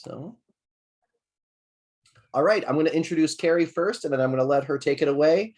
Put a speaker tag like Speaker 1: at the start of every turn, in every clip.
Speaker 1: So, all right, I'm going to introduce Kari first, and then I'm going to let her take it away.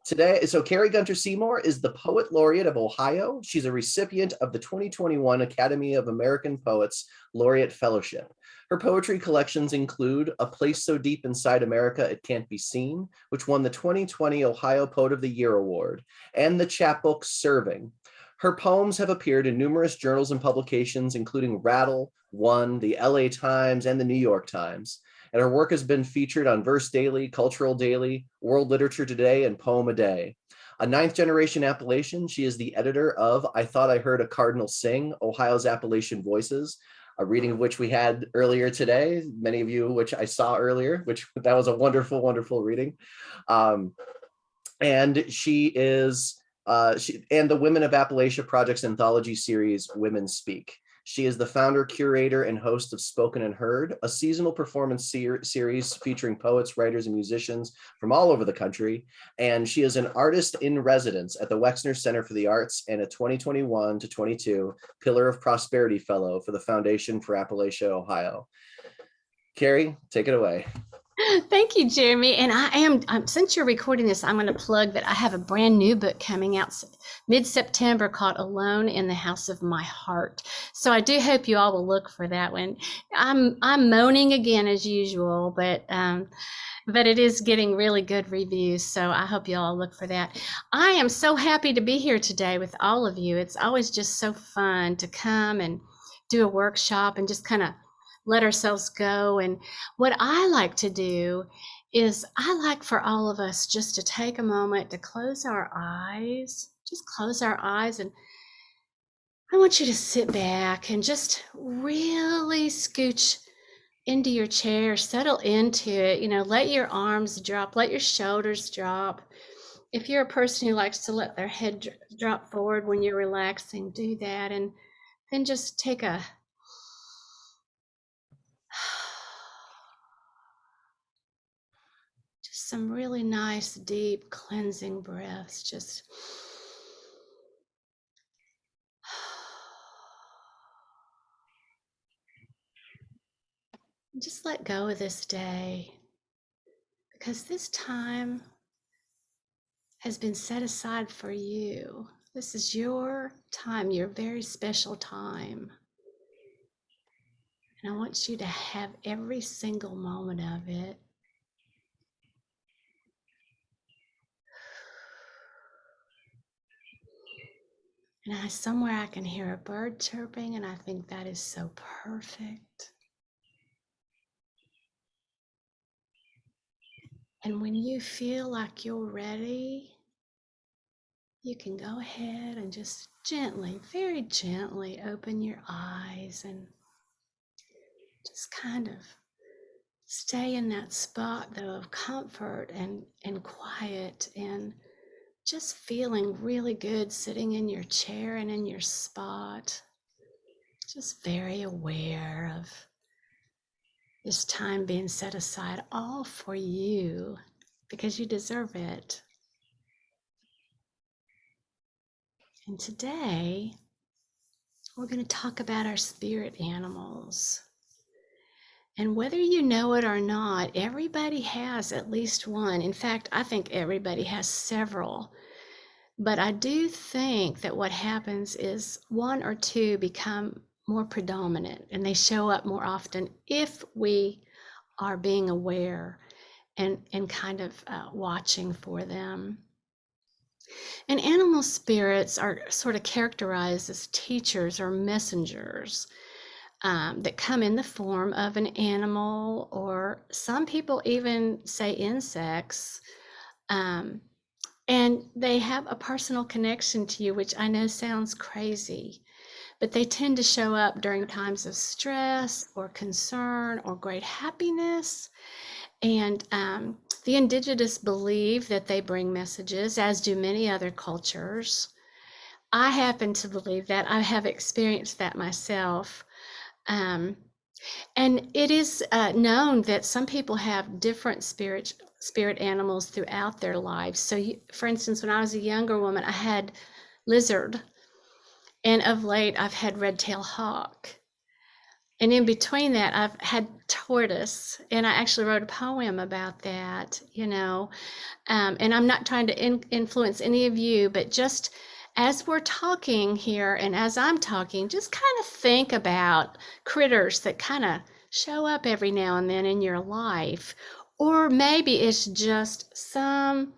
Speaker 1: Today, so Kari Gunter-Seymour is the Poet Laureate of Ohio. She's a recipient of the 2021 Academy of American Poets Laureate Fellowship. Her poetry collections include A Place So Deep Inside America It Can't Be Seen, which won the 2020 Ohio Poet of the Year Award, and the chapbook Serving. Her poems have appeared in numerous journals and publications, including Rattle, One, the LA Times, and the New York Times. And her work has been featured on Verse Daily, Cultural Daily, World Literature Today, and Poem a Day. A ninth-generation Appalachian, she is the editor of I Thought I Heard a Cardinal Sing, Ohio's Appalachian Voices, a reading of which we had earlier today, many of you, which I saw earlier, which that was a wonderful, wonderful reading. And she is, and the Women of Appalachia Project's anthology series, Women Speak. She is the founder, curator, and host of Spoken and Heard, a seasonal performance series featuring poets, writers, and musicians from all over the country. And she is an artist in residence at the Wexner Center for the Arts and a 2021 to 22 Pillar of Prosperity Fellow for the Foundation for Appalachia, Ohio. Kari, take it away.
Speaker 2: Thank you, Jeremy. And since you're recording this, I'm going to plug that I have a brand new book coming out mid-September called Alone in the House of My Heart. So I do hope you all will look for that one. I'm moaning again as usual, but it is getting really good reviews. So I hope you all look for that. I am so happy to be here today with all of you. It's always just so fun to come and do a workshop and just kind of let ourselves go. And what I like to do is I like for all of us just to take a moment to close our eyes, and I want you to sit back and just really scooch into your chair, settle into it, let your arms drop, let your shoulders drop. If you're a person who likes to let their head drop forward when you're relaxing, do that. And then just take some really nice, deep cleansing breaths. Just let go of this day, because this time has been set aside for you. This is your time, your very special time. And I want you to have every single moment of it. And somewhere I can hear a bird chirping, and I think that is so perfect. And when you feel like you're ready, you can go ahead and just gently, very gently open your eyes and just kind of stay in that spot though of comfort and quiet, and just feeling really good sitting in your chair and in your spot. Just very aware of this time being set aside all for you, because you deserve it. And today, we're going to talk about our spirit animals. And whether you know it or not, everybody has at least one. In fact, I think everybody has several. But I do think that what happens is one or two become more predominant, and they show up more often if we are being aware and kind of watching for them. And animal spirits are sort of characterized as teachers or messengers that come in the form of an animal, or some people even say insects. And they have a personal connection to you, which I know sounds crazy, but they tend to show up during times of stress or concern or great happiness. And the indigenous believe that they bring messages, as do many other cultures. I happen to believe that. I have experienced that myself. And it is known that some people have different spirit animals throughout their lives. So for instance, when I was a younger woman, I had lizard, and of late I've had red-tailed hawk. And in between that, I've had tortoise, and I actually wrote a poem about that, and I'm not trying to influence any of you, but just as we're talking here and as I'm talking, just kind of think about critters that kind of show up every now and then in your life. Or maybe it's just some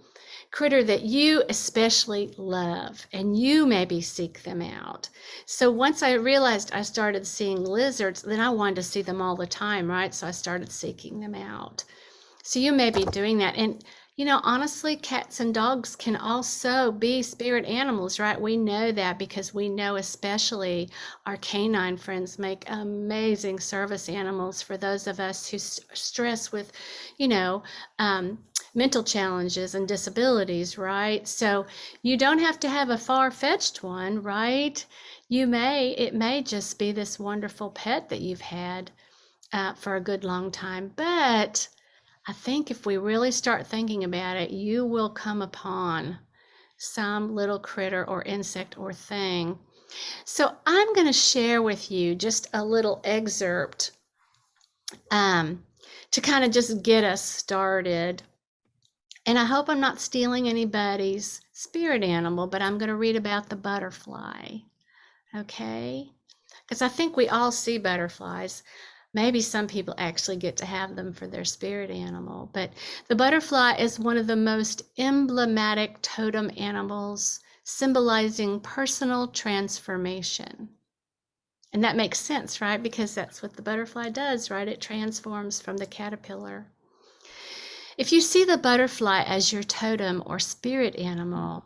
Speaker 2: critter that you especially love and you maybe seek them out. So once I realized I started seeing lizards, then I wanted to see them all the time, right? So I started seeking them out. So you may be doing that. And honestly, cats and dogs can also be spirit animals, right? We know that because we know especially our canine friends make amazing service animals for those of us who stress with, mental challenges and disabilities, right? So you don't have to have a far-fetched one, right? It may just be this wonderful pet that you've had for a good long time, but I think if we really start thinking about it, you will come upon some little critter or insect or thing. So I'm going to share with you just a little excerpt to kind of just get us started. And I hope I'm not stealing anybody's spirit animal, but I'm going to read about the butterfly. Okay? Because I think we all see butterflies. Maybe some people actually get to have them for their spirit animal, but the butterfly is one of the most emblematic totem animals, symbolizing personal transformation. And that makes sense, right? Because that's what the butterfly does, right? It transforms from the caterpillar. If you see the butterfly as your totem or spirit animal,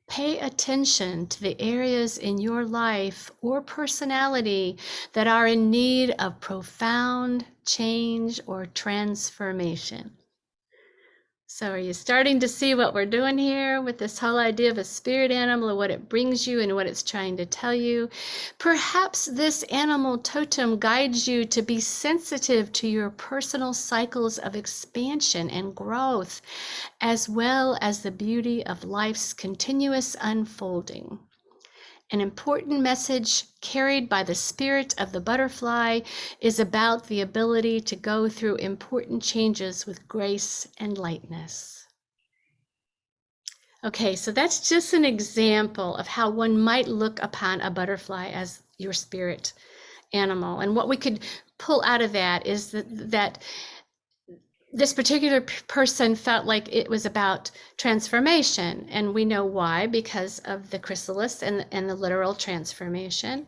Speaker 2: pay attention to the areas in your life or personality that are in need of profound change or transformation. So are you starting to see what we're doing here with this whole idea of a spirit animal and what it brings you and what it's trying to tell you? Perhaps this animal totem guides you to be sensitive to your personal cycles of expansion and growth, as well as the beauty of life's continuous unfolding. An important message carried by the spirit of the butterfly is about the ability to go through important changes with grace and lightness. Okay, so that's just an example of how one might look upon a butterfly as your spirit animal. And what we could pull out of that is that this particular person felt like it was about transformation, and we know why, because of the chrysalis and the literal transformation,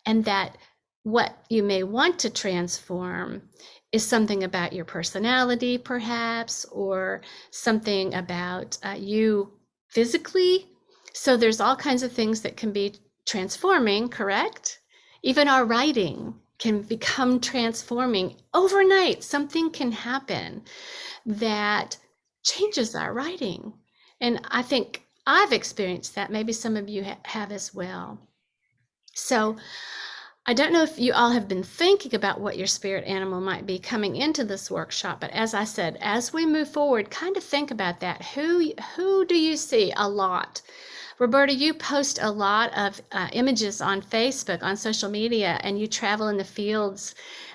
Speaker 2: and that what you may want to transform is something about your personality, perhaps, or something about you physically. So there's all kinds of things that can be transforming, correct? Even our writing can become transforming overnight. Something can happen that changes our writing. And I think I've experienced that. Maybe some of you have as well. So I don't know if you all have been thinking about what your spirit animal might be coming into this workshop, but as I said, as we move forward, kind of think about that. Who do you see a lot? Roberta, you post a lot of images on Facebook, on social media, and you travel in the fields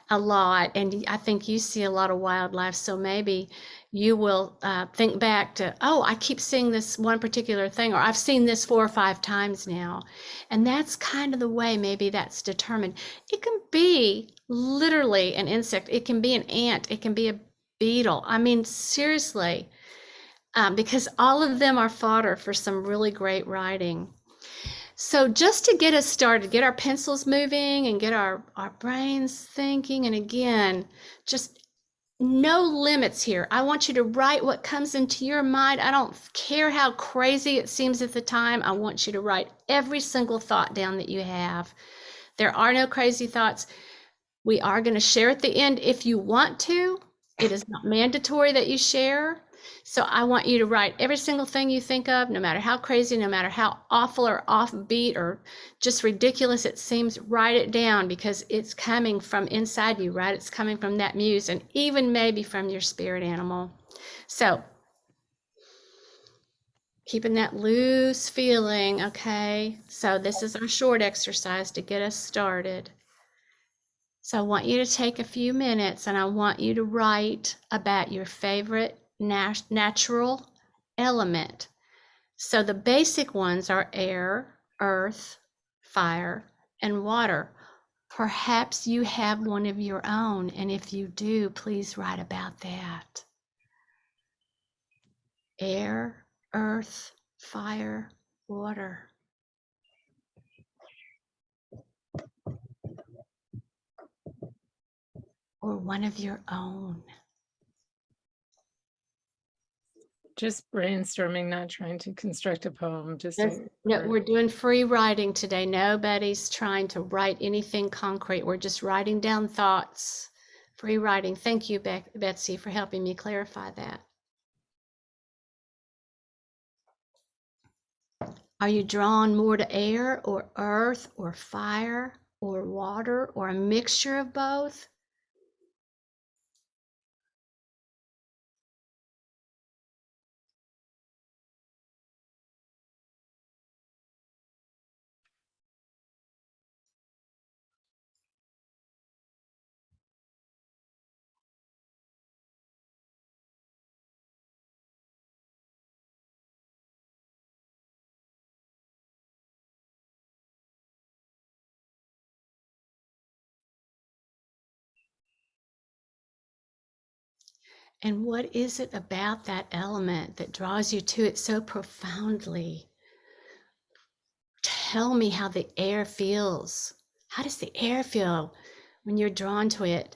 Speaker 2: a lot, and I think you see a lot of wildlife, so maybe you will think back to, oh, I keep seeing this one particular thing, or I've seen this 4 or 5 times now. And that's kind of the way maybe that's determined. It can be literally an insect. It can be an ant. It can be a beetle. I mean, seriously. Because all of them are fodder for some really great writing. So just to get us started, get our pencils moving and get our brains thinking, and again, just no limits here. I want you to write what comes into your mind. I don't care how crazy it seems at the time. I want you to write every single thought down that you have. There are no crazy thoughts. We are going to share at the end if you want to. It is not mandatory that you share. So I want you to write every single thing you think of, no matter how crazy, no matter how awful or offbeat or just ridiculous it seems, write it down, because it's coming from inside you, right? It's coming from that muse, and even maybe from your spirit animal. So keeping that loose feeling, okay? So this is our short exercise to get us started. So I want you to take a few minutes and I want you to write about your favorite natural element. So the basic ones are air, earth, fire, and water. Perhaps you have one of your own, and if you do, please write about that. Air, earth, fire, water. Or one of your own.
Speaker 3: Just brainstorming, not trying to construct a poem.
Speaker 2: No, we're doing free writing today. Nobody's trying to write anything concrete. We're just writing down thoughts. Free writing. Thank you, Betsy, for helping me clarify that. Are you drawn more to air or earth or fire or water or a mixture of both? And what is it about that element that draws you to it so profoundly? Tell me how the air feels. How does the air feel when you're drawn to it?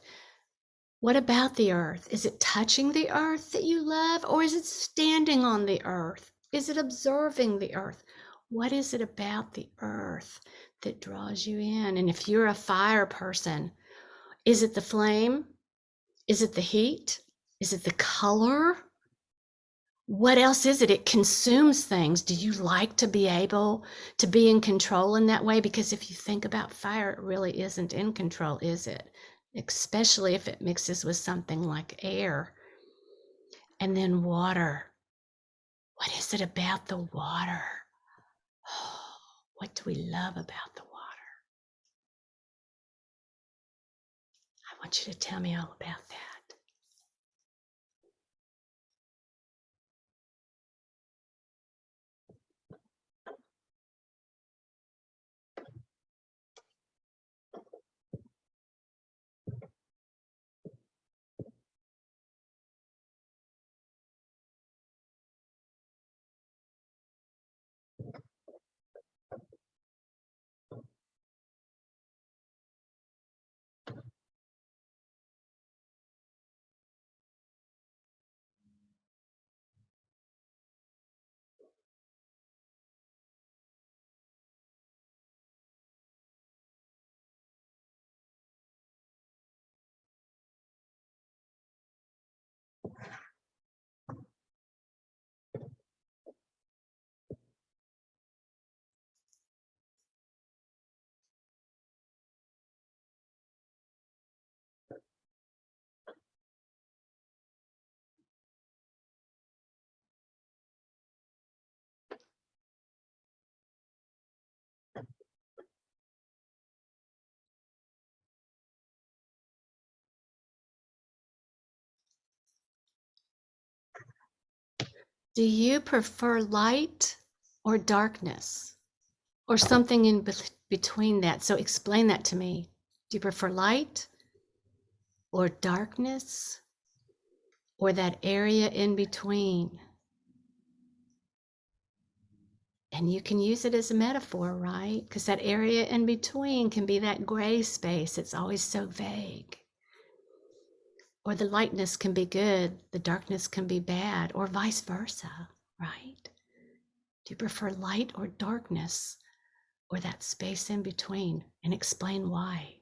Speaker 2: What about the earth? Is it touching the earth that you love, or is it standing on the earth? Is it observing the earth? What is it about the earth that draws you in? And if you're a fire person, is it the flame? Is it the heat? Is it the color? What else is it? It consumes things. Do you like to be able to be in control in that way? Because if you think about fire, it really isn't in control, is it? Especially if it mixes with something like air. And then water. What is it about the water? Oh, what do we love about the water? I want you to tell me all about that. Do you prefer light or darkness or something in between that? So explain that to me. Do you prefer light or darkness or that area in between? And you can use it as a metaphor, right? Because that area in between can be that gray space. It's always so vague. Or the lightness can be good, the darkness can be bad, or vice versa, right? Do you prefer light or darkness or that space in between? And explain why.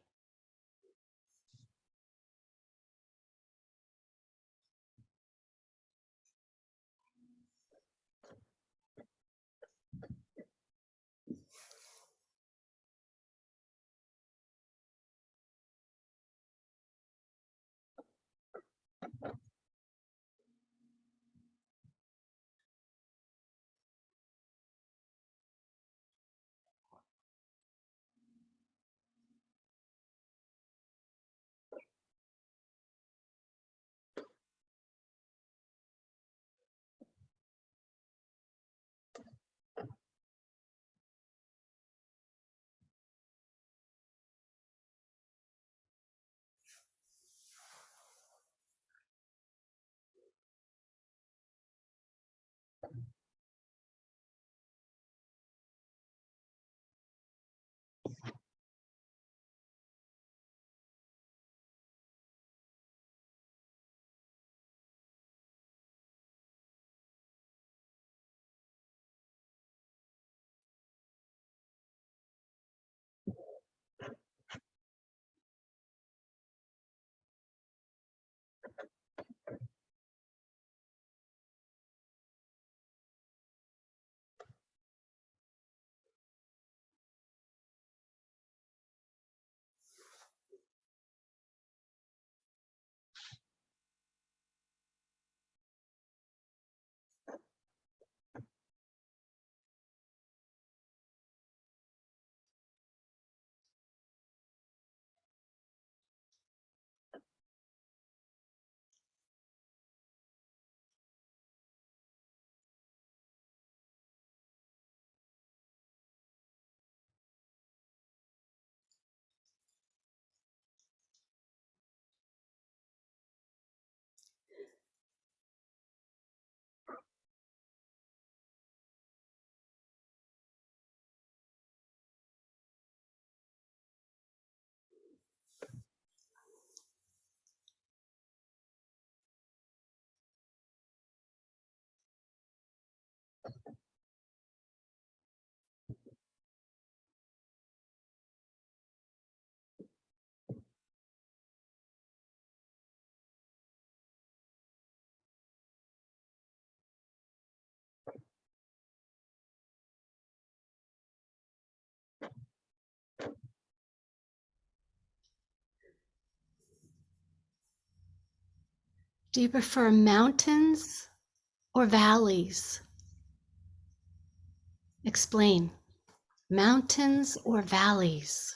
Speaker 2: Do you prefer mountains or valleys? Explain. Mountains or valleys?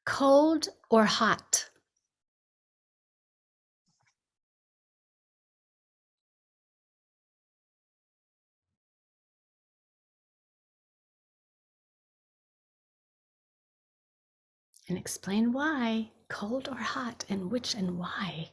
Speaker 2: Cold or hot? And explain why. Cold or hot, and which and why?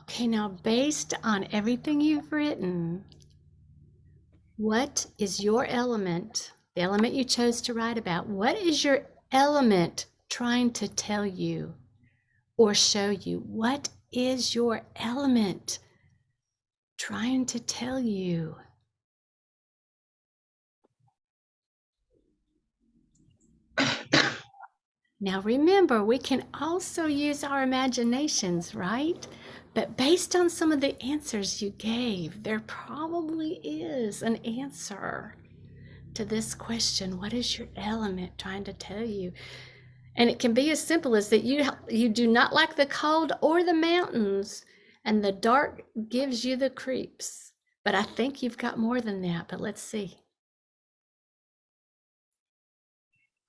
Speaker 2: Okay, now based on everything you've written, what is your element, the element you chose to write about? What is your element trying to tell you or show you? What is your element trying to tell you? Now remember, we can also use our imaginations, right? But based on some of the answers you gave, there probably is an answer to this question. What is your element trying to tell you? And it can be as simple as that you do not like the cold or the mountains, and the dark gives you the creeps. But I think you've got more than that, but let's see.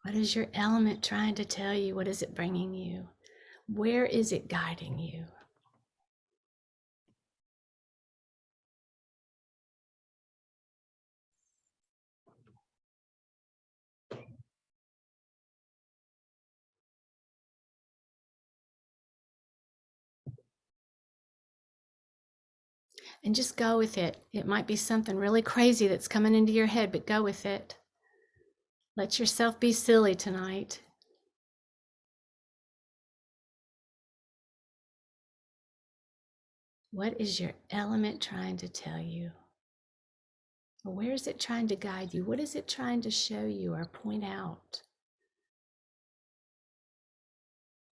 Speaker 2: What is your element trying to tell you? What is it bringing you? Where is it guiding you? And just go with it. It might be something really crazy that's coming into your head, but go with it. Let yourself be silly tonight. What is your element trying to tell you? Or where is it trying to guide you? What is it trying to show you or point out?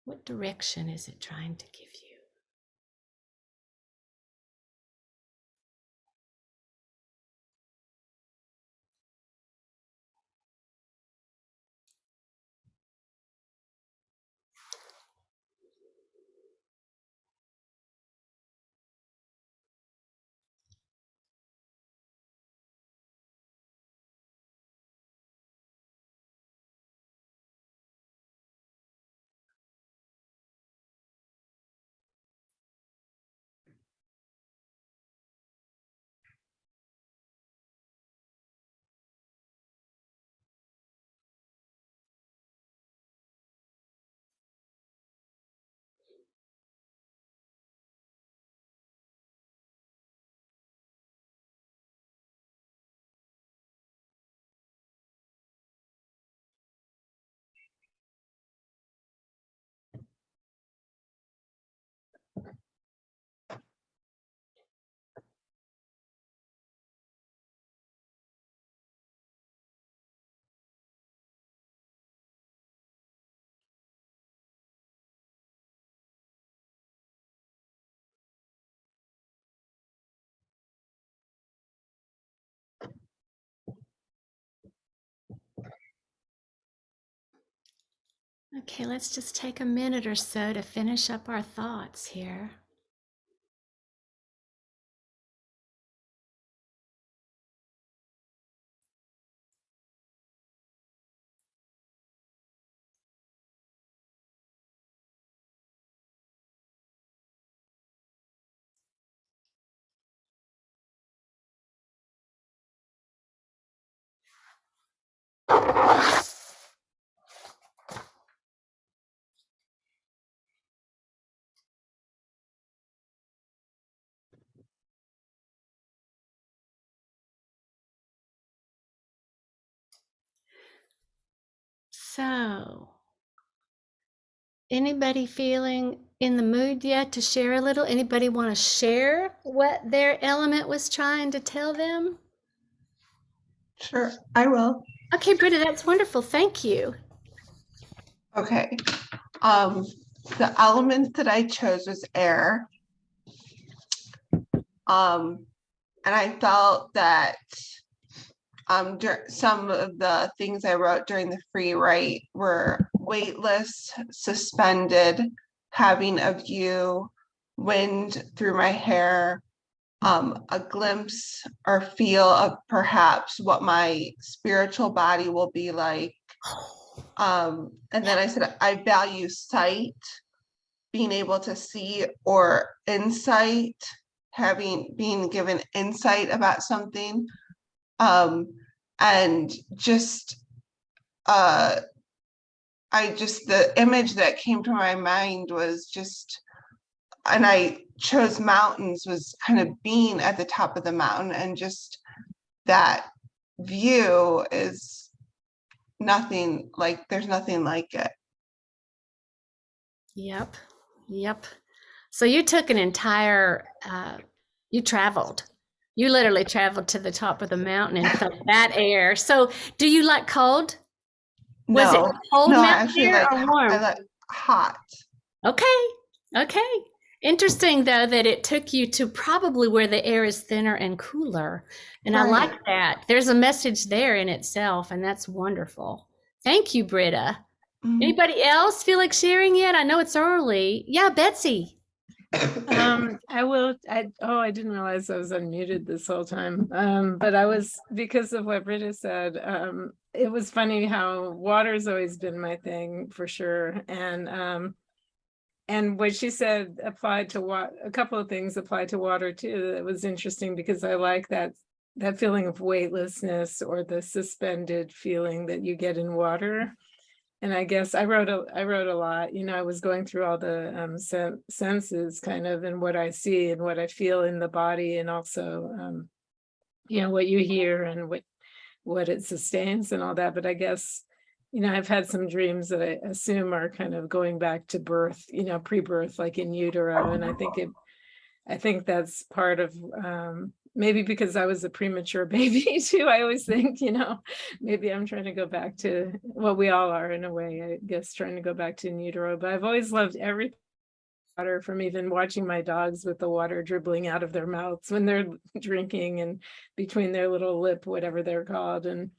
Speaker 2: What direction is it trying to give you? Okay, let's just take a minute or so to finish up our thoughts here. So, anybody feeling in the mood yet to share a little? Anybody want to share what their element was trying to tell them?
Speaker 4: Sure, I will.
Speaker 2: Okay, Britta, that's wonderful. Thank you.
Speaker 4: Okay. The element that I chose was air. And I felt that some of the things I wrote during the free write were weightless, suspended, having a view, wind through my hair, a glimpse or feel of perhaps what my spiritual body will be like. And then I said, I value sight, being able to see, or insight, being given insight about something. And just, the image that came to my mind was just, and I chose mountains, was kind of being at the top of the mountain, and just that view is nothing like, there's nothing like it.
Speaker 2: Yep. So you took an entire, you traveled. You literally traveled to the top of the mountain and felt that air. So do you like cold? Was it cold mountain air or warm?
Speaker 4: I like hot.
Speaker 2: Okay. Interesting though that it took you to probably where the air is thinner and cooler. And I like that. There's a message there in itself, and that's wonderful. Thank you, Britta. Anybody else feel like sharing yet? I know it's early. Yeah, Betsy.
Speaker 3: I will. I didn't realize I was unmuted this whole time. But I was, because of what Britta said, it was funny how water's always been my thing for sure. And what she said applied to what a couple of things applied to water too. That was interesting because I like that feeling of weightlessness or the suspended feeling that you get in water. And I guess I wrote a lot, you know, I was going through all the senses kind of, and what I see and what I feel in the body, and also, you know, what you hear and what it sustains and all that. But I guess, you know, I've had some dreams that I assume are kind of going back to birth, you know, pre-birth, like in utero. And I think that's part of, maybe because I was a premature baby too. I always think, you know, maybe I'm trying to go back to what we all are in a way, I guess, trying to go back to in utero. But I've always loved everything water, from even watching my dogs with the water dribbling out of their mouths when they're drinking and between their little lip, whatever they're called. And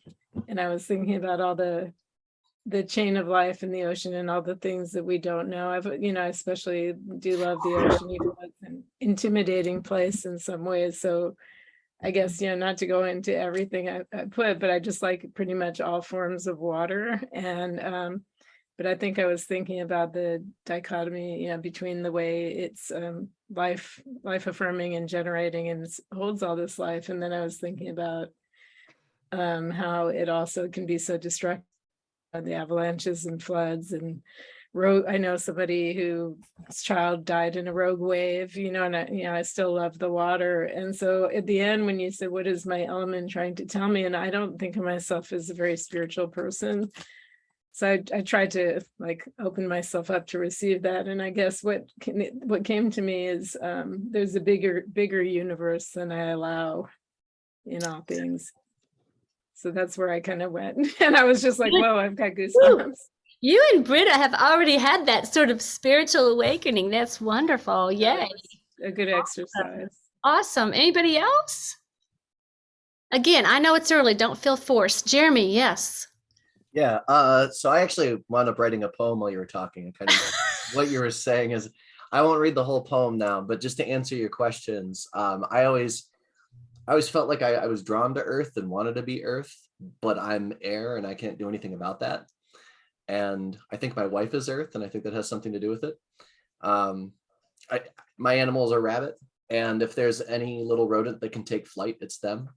Speaker 3: I was thinking about all the chain of life in the ocean and all the things that we don't know. You know, I especially do love the ocean, even though it's an intimidating place in some ways. So I guess, you know, not to go into everything I put, but I just like pretty much all forms of water. And but I think I was thinking about the dichotomy, you know, between the way it's life affirming and generating and holds all this life. And then I was thinking about how it also can be so destructive, the avalanches and floods and I know somebody whose child died in a rogue wave, you know, and I still love the water. And so at the end, when you said, what is my element trying to tell me? And I don't think of myself as a very spiritual person. So I tried to like open myself up to receive that. And I guess what came to me is there's a bigger universe than I allow in all things. So that's where I kind of went. And I was just like, whoa, I've got goosebumps.
Speaker 2: You and Britta have already had that sort of spiritual awakening. That's wonderful. Yay.
Speaker 3: A good exercise.
Speaker 2: Awesome. Anybody else? Again, I know it's early. Don't feel forced. Jeremy, yes.
Speaker 1: Yeah. So I actually wound up writing a poem while you were talking. And kind of what you were saying is, I won't read the whole poem now, but just to answer your questions, I always felt like I was drawn to Earth and wanted to be Earth, but I'm air and I can't do anything about that. And I think my wife is Earth, and I think that has something to do with it. My animal is a rabbit, and if there's any little rodent that can take flight, it's them.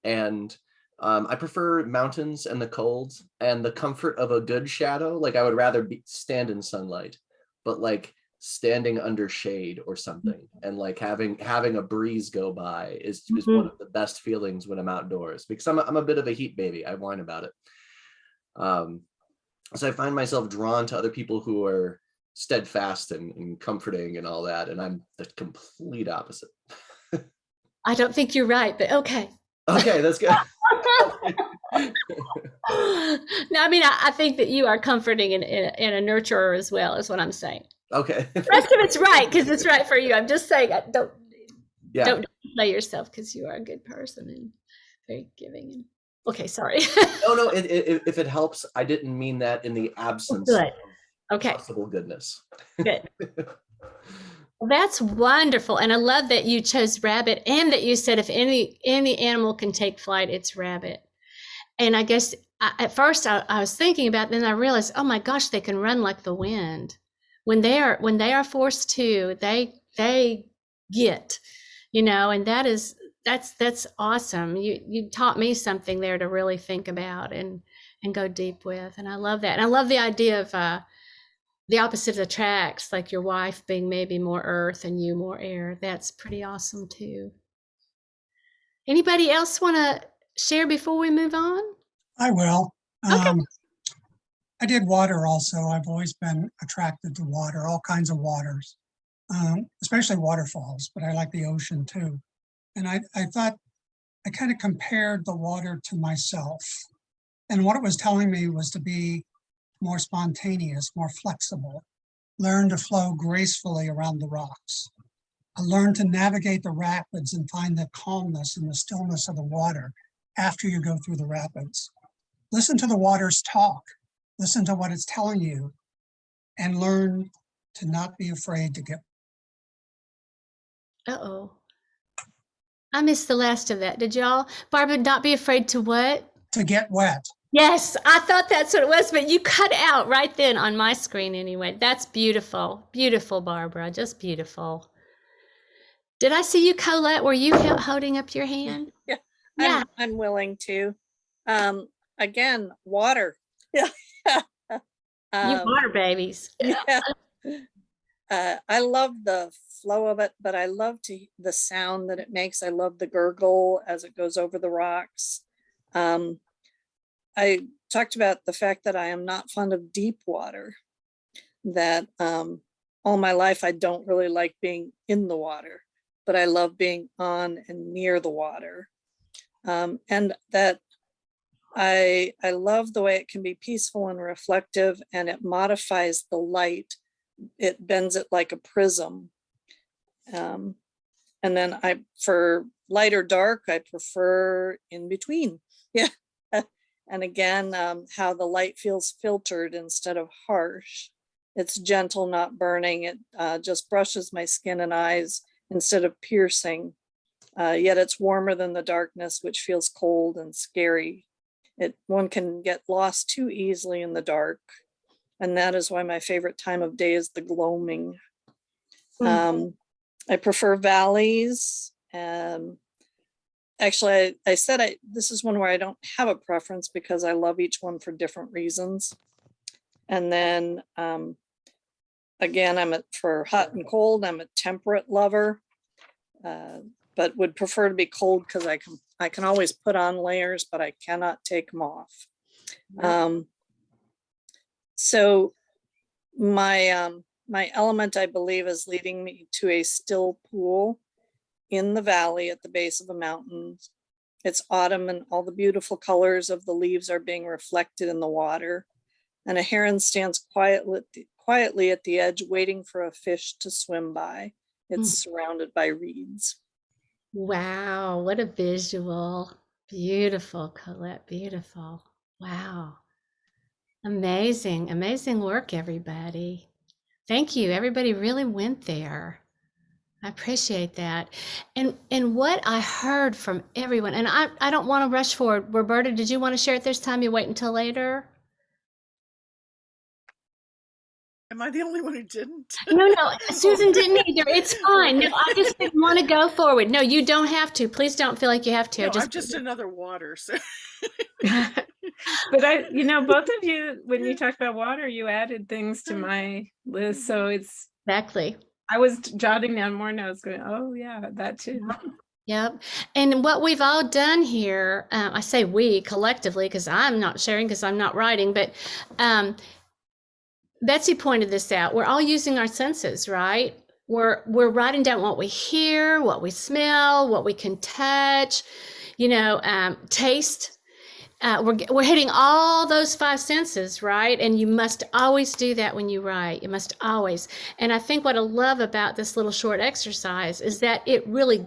Speaker 1: And I prefer mountains and the cold and the comfort of a good shadow. Like I would rather stand in sunlight, but like standing under shade or something, and like having a breeze go by is one of the best feelings when I'm outdoors, because I'm a bit of a heat baby. I whine about it. So I find myself drawn to other people who are steadfast and comforting and all that, and I'm the complete opposite.
Speaker 2: I don't think you're right, but okay.
Speaker 1: Okay, that's good.
Speaker 2: No, I mean, I think that you are comforting and a nurturer as well, is what I'm saying.
Speaker 1: Okay.
Speaker 2: The rest of it's right, because it's right for you. I'm just saying, don't play yourself, because you are a good person and very giving. Okay, sorry.
Speaker 1: No, if it helps, I didn't mean that in the absence of possible goodness.
Speaker 2: Good. Well, that's wonderful. And I love that you chose rabbit, and that you said if any animal can take flight, it's rabbit. And I guess at first I was thinking about it, then I realized, oh my gosh, they can run like the wind. When they are forced to, they get, you know, and that's awesome. You taught me something there to really think about and go deep with. And I love that. And I love the idea of the opposite attracts, like your wife being maybe more earth and you more air. That's pretty awesome too. Anybody else want to share before we move on?
Speaker 5: I will.
Speaker 2: Okay.
Speaker 5: I did water also. I've always been attracted to water, all kinds of waters, especially waterfalls, but I like the ocean too. And I thought I kind of compared the water to myself. And what it was telling me was to be more spontaneous, more flexible, learn to flow gracefully around the rocks. I learned to navigate the rapids and find the calmness and the stillness of the water after you go through the rapids. Listen to the waters talk. Listen to what it's telling you, and learn to not be afraid to get.
Speaker 2: Uh-oh. I missed the last of that. Did y'all? Barbara, not be afraid to what?
Speaker 5: To get wet.
Speaker 2: Yes, I thought that's what it was, but you cut out right then on my screen anyway. That's beautiful. Beautiful, Barbara. Just beautiful. Did I see you, Colette? Were you holding up your hand?
Speaker 6: Yeah,
Speaker 2: Yeah.
Speaker 6: I'm willing to. Again, water. Yeah.
Speaker 2: You water babies.
Speaker 6: Yeah. I love the flow of it, but I love the sound that it makes. I love the gurgle as it goes over the rocks. I talked about the fact that I am not fond of deep water, that all my life I don't really like being in the water, but I love being on and near the water. And that I love the way it can be peaceful and reflective, and it modifies the light. It bends it like a prism. And then for light or dark, I prefer in between. Yeah. And again, how the light feels filtered instead of harsh. It's gentle, not burning. It just brushes my skin and eyes instead of piercing. Yet it's warmer than the darkness, which feels cold and scary. One can get lost too easily in the dark. And that is why my favorite time of day is the gloaming. I prefer valleys. Actually, I said this is one where I don't have a preference because I love each one for different reasons. And then again, for hot and cold, I'm a temperate lover, but would prefer to be cold because I can always put on layers, but I cannot take them off. So my element, I believe, is leading me to a still pool in the valley at the base of the mountains. It's autumn and all the beautiful colors of the leaves are being reflected in the water. And a heron stands quietly at the edge, waiting for a fish to swim by. It's surrounded by reeds.
Speaker 2: Wow, what a visual. Beautiful, Colette, beautiful. Wow. Amazing, amazing work, everybody. Thank you. Everybody really went there. I appreciate that. And what I heard from everyone, and I don't want to rush forward. Roberta, did you want to share it this time? You wait until later?
Speaker 7: Am I the only one who didn't?
Speaker 2: No, Susan didn't either. It's fine. No, I just didn't want to go forward. No, you don't have to. Please don't feel like you have to.
Speaker 7: No, I'm just another water. So.
Speaker 3: But both of you, when you talked about water, you added things to my list. So it's
Speaker 2: exactly.
Speaker 3: I was jotting down more notes going, oh yeah, that too.
Speaker 2: Yep. And what we've all done here, I say we collectively, because I'm not sharing because I'm not writing, but Betsy pointed this out. We're all using our senses, right? We're writing down what we hear, what we smell, what we can touch, taste. We're hitting all those five senses, right? And you must always do that when you write. You must always. And I think what I love about this little short exercise is that it really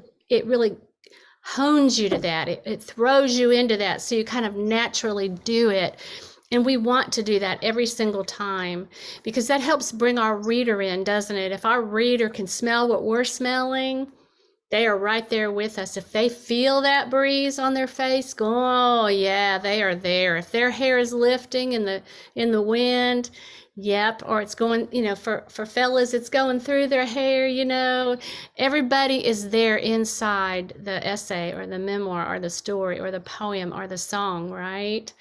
Speaker 2: hones you to that. It throws you into that, so you kind of naturally do it. And we want to do that every single time because that helps bring our reader in, doesn't it? If our reader can smell what we're smelling, they are right there with us. If they feel that breeze on their face, go, oh yeah, they are there. If their hair is lifting in the wind, yep, or it's going, for fellas, it's going through their hair, everybody is there inside the essay or the memoir or the story or the poem or the song, right?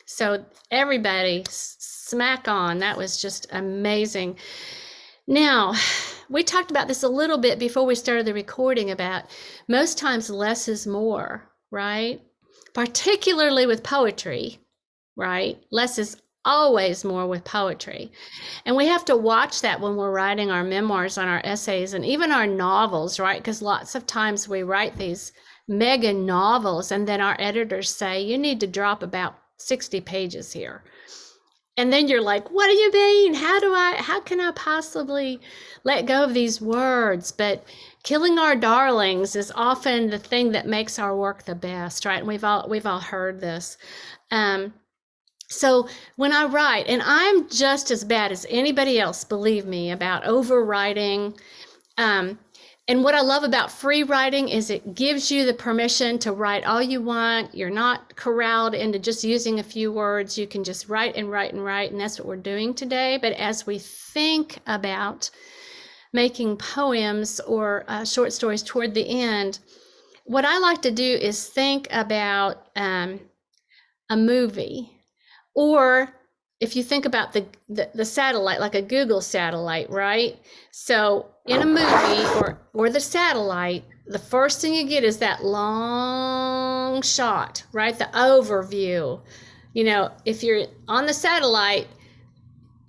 Speaker 2: So everybody smack on. That was just amazing. Now, we talked about this a little bit before we started the recording about most times less is more, right? Particularly with poetry, right? Less is always more with poetry. And we have to watch that when we're writing our memoirs and our essays and even our novels, right? Because lots of times we write these mega novels and then our editors say, you need to drop about 60 pages here. And then you're like, what do you mean? How can I possibly let go of these words? But killing our darlings is often the thing that makes our work the best, right? And we've all heard this. So when I write, and I'm just as bad as anybody else, believe me, about overwriting. And And what I love about free writing is it gives you the permission to write all you want. You're not corralled into just using a few words. You can just write and write and write, and that's what we're doing today. But as we think about making poems or short stories toward the end, what I like to do is think about a movie, or if you think about the satellite, like a Google satellite, right? So in a movie or the satellite, the first thing you get is that long shot, right? The overview. You know, if you're on the satellite,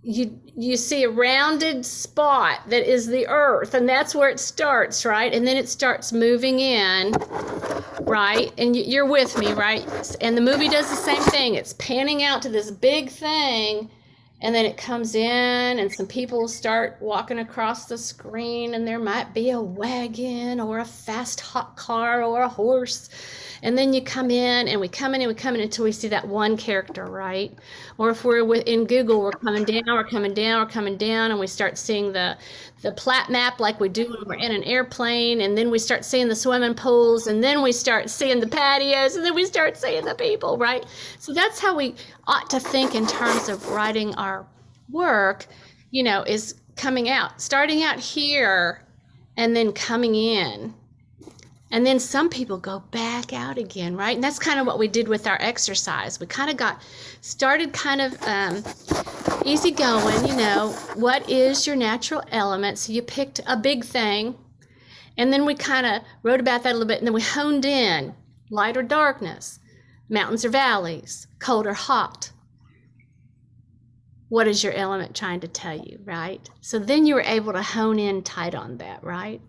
Speaker 2: you see a rounded spot that is the Earth, and that's where it starts, right? And then it starts moving in, right? And you're with me, right? And the movie does the same thing. It's panning out to this big thing, and then it comes in, and some people start walking across the screen, and there might be a wagon or a fast hot car or a horse. And then you come in, and we come in, and we come in until we see that one character, right? Or if we're in Google, we're coming down, we're coming down, we're coming down, and we start seeing the plat map like we do when we're in an airplane, and then we start seeing the swimming pools, and then we start seeing the patios, and then we start seeing the people, right? So that's how we ought to think in terms of writing our work, you know, is coming out, starting out here, and then coming in. And then some people go back out again, right? And that's kind of what we did with our exercise. We kind of got started kind of easy going, you know, what is your natural element? So you picked a big thing, and then we kind of wrote about that a little bit, and then we honed in, light or darkness, mountains or valleys, cold or hot. What is your element trying to tell you, right? So then you were able to hone in tight on that, right?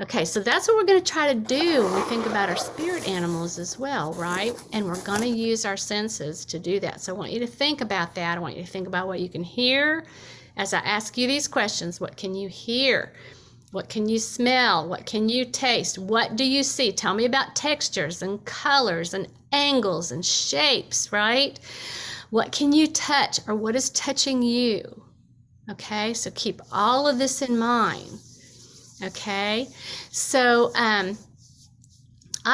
Speaker 2: Okay, so that's what we're going to try to do when we think about our spirit animals as well, right? And we're going to use our senses to do that. So I want you to think about that. I want you to think about what you can hear as I ask you these questions. What can you hear? What can you smell? What can you taste? What do you see? Tell me about textures and colors and angles and shapes, right? What can you touch, or what is touching you? Okay, so keep all of this in mind. Okay, so I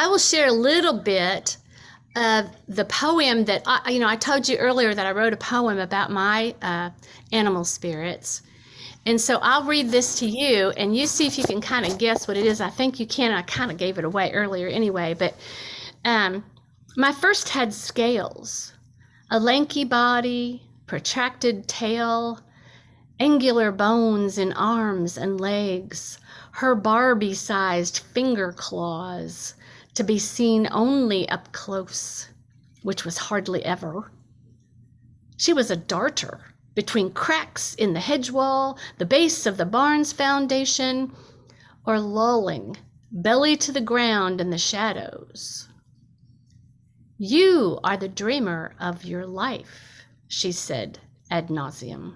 Speaker 2: will share a little bit of the poem that I told you earlier that I wrote a poem about my animal spirits. And so I'll read this to you, and you see if you can kind of guess what it is. I think you can. I kind of gave it away earlier anyway, but my first had scales, a lanky body, protracted tail, angular bones in arms and legs, her Barbie-sized finger claws to be seen only up close, which was hardly ever. She was a darter between cracks in the hedge wall, the base of the barn's foundation, or lolling, belly to the ground in the shadows. You are the dreamer of your life, she said ad nauseum.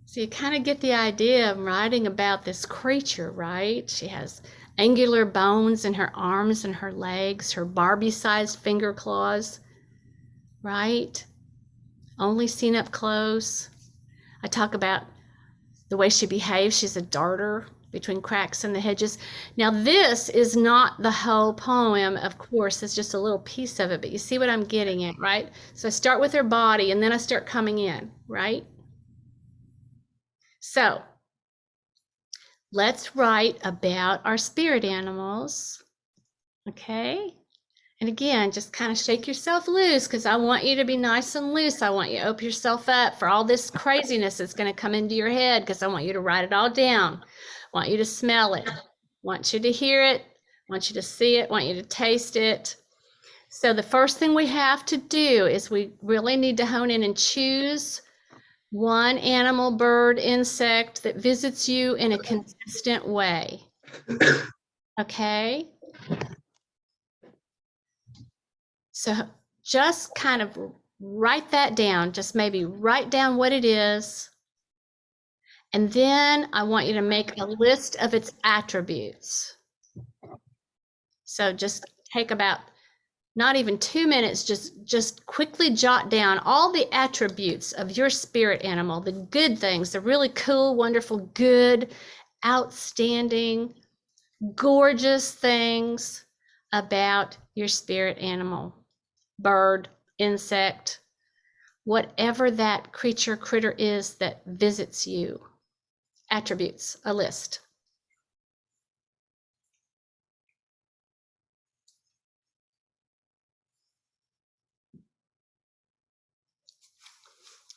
Speaker 2: So you kind of get the idea of writing about this creature, right? She has angular bones in her arms and her legs, her Barbie-sized finger claws, right? Only seen up close. I talk about the way she behaves. She's a darter between cracks in the hedges. Now, this is not the whole poem, of course. It's just a little piece of it, but you see what I'm getting at, right? So I start with her body, and then I start coming in, right? So let's write about our spirit animals, okay? And again, just kind of shake yourself loose, because I want you to be nice and loose. I want you to open yourself up for all this craziness that's going to come into your head, because I want you to write it all down. I want you to smell it. I want you to hear it. I want you to see it. I want you to taste it. So the first thing we have to do is we really need to hone in and choose one animal, bird, insect that visits you in a consistent way. Okay? So just kind of write that down. Just maybe write down what it is. And then I want you to make a list of its attributes. So just take about not even 2 minutes, just quickly jot down all the attributes of your spirit animal, the good things, the really cool, wonderful, good, outstanding, gorgeous things about your spirit animal, bird, insect, whatever that creature, critter is that visits you. Attributes, a list.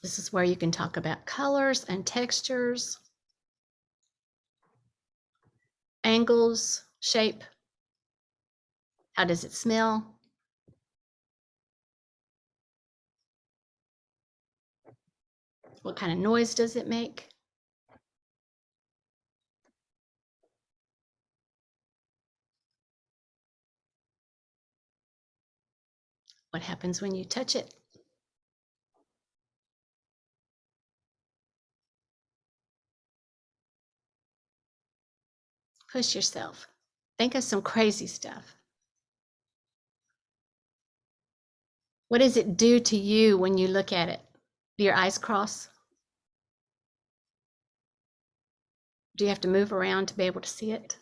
Speaker 2: This is where you can talk about colors and textures, angles, shape. How does it smell? What kind of noise does it make? What happens when you touch it? Push yourself. Think of some crazy stuff. What does it do to you when you look at it? Do your eyes cross? Do you have to move around to be able to see it?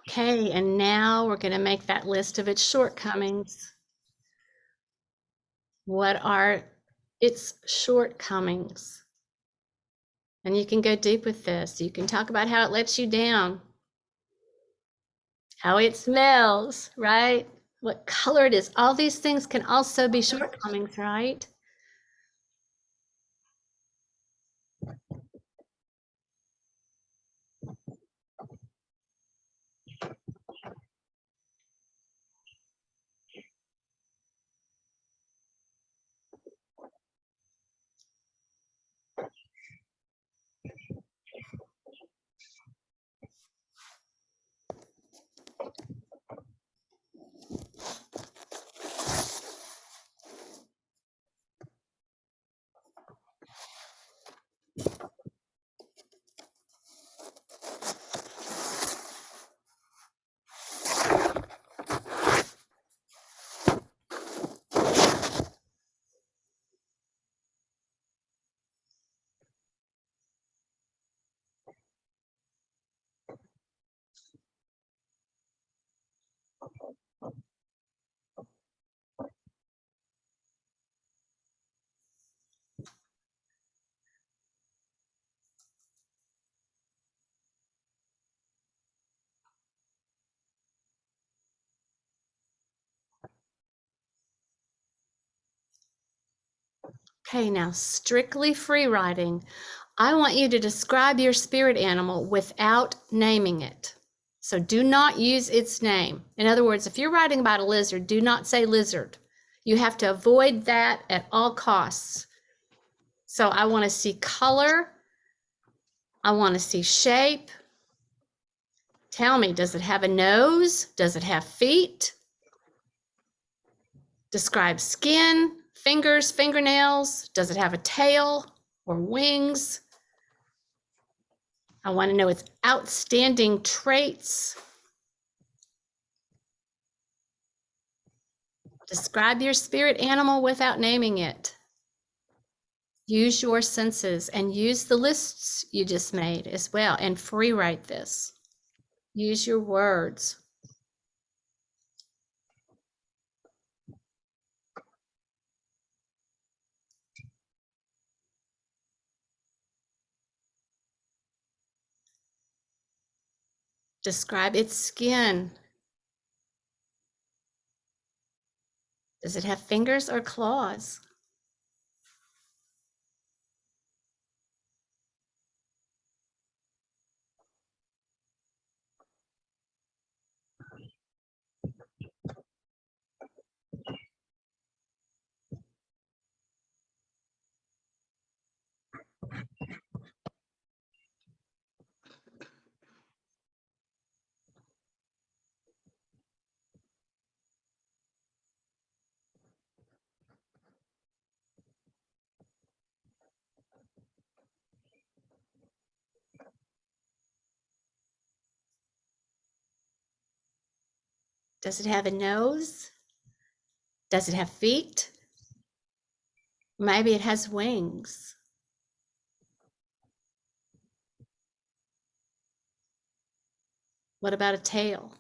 Speaker 2: Okay, and now we're going to make that list of its shortcomings. What are its shortcomings? And you can go deep with this. You can talk about how it lets you down, how it smells, right? What color it is. All these things can also be shortcomings, right? Okay, now strictly free writing. I want you to describe your spirit animal without naming it. So do not use its name. In other words, if you're writing about a lizard, do not say lizard. You have to avoid that at all costs. So I want to see color. I want to see shape. Tell me, does it have a nose? Does it have feet? Describe skin, fingers, fingernails. Does it have a tail or wings? I want to know its outstanding traits. Describe your spirit animal without naming it. Use your senses and use the lists you just made as well, and free write this. Use your words. Describe its skin. Does it have fingers or claws? Does it have a nose? Does it have feet? Maybe it has wings. What about a tail?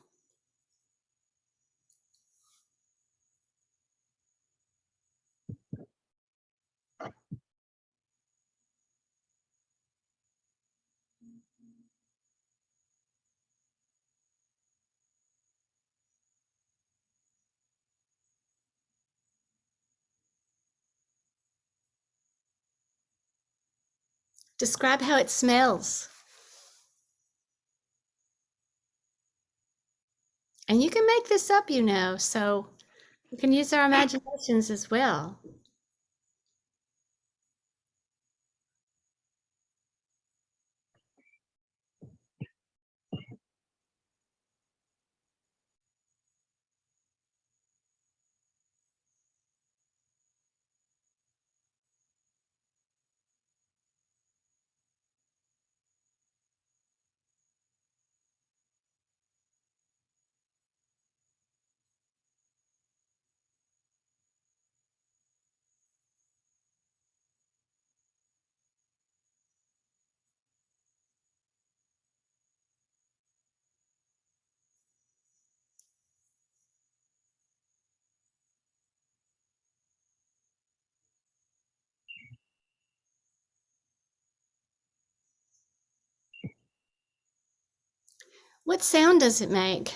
Speaker 2: Describe how it smells. And you can make this up, you know, so we can use our imaginations as well. What sound does it make?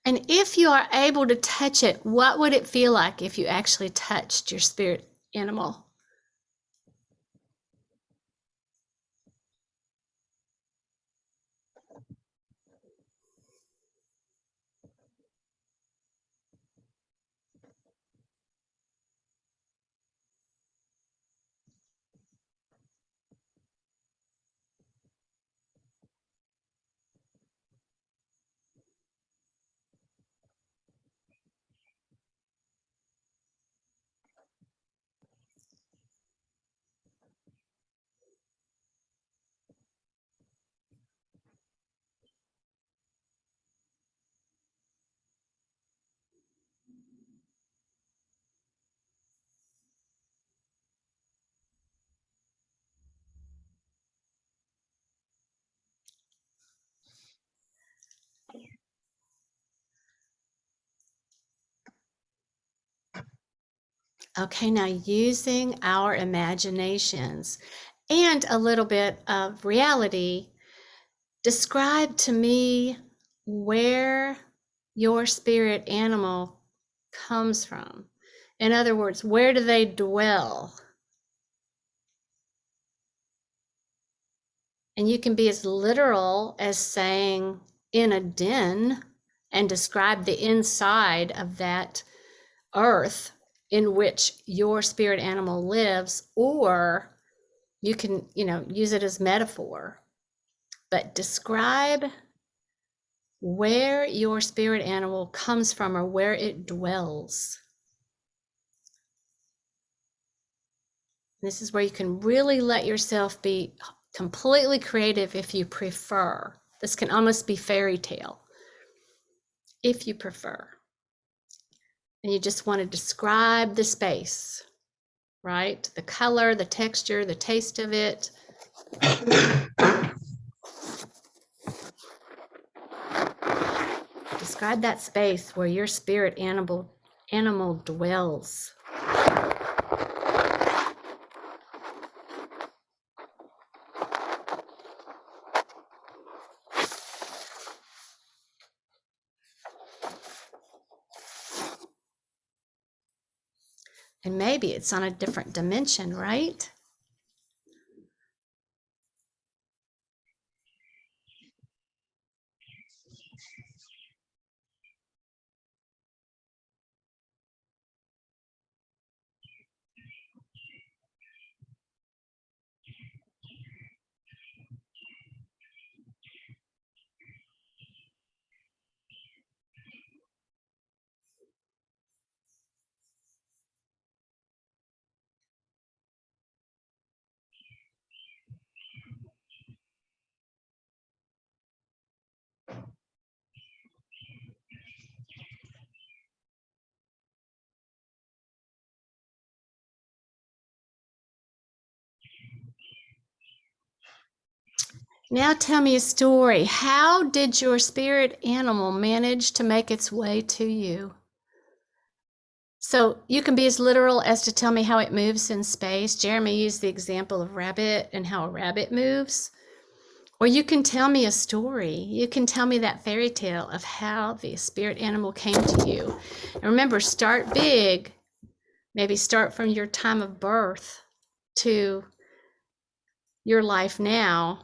Speaker 2: And if you are able to touch it, what would it feel like if you actually touched your spirit animal? Okay, now using our imaginations and a little bit of reality, describe to me where your spirit animal comes from. In other words, where do they dwell? And you can be as literal as saying in a den and describe the inside of that earth in which your spirit animal lives, or you can, use it as metaphor, but describe where your spirit animal comes from or where it dwells. This is where you can really let yourself be completely creative if you prefer. This can almost be fairy tale if you prefer. And you just want to describe the space, right? The color, the texture, the taste of it. Describe that space where your spirit animal dwells. And maybe it's on a different dimension, right? Now tell me a story. How did your spirit animal manage to make its way to you? So you can be as literal as to tell me how it moves in space. Jeremy used the example of rabbit and how a rabbit moves. Or you can tell me a story. You can tell me that fairy tale of how the spirit animal came to you. And remember, start big. Maybe start from your time of birth to your life now.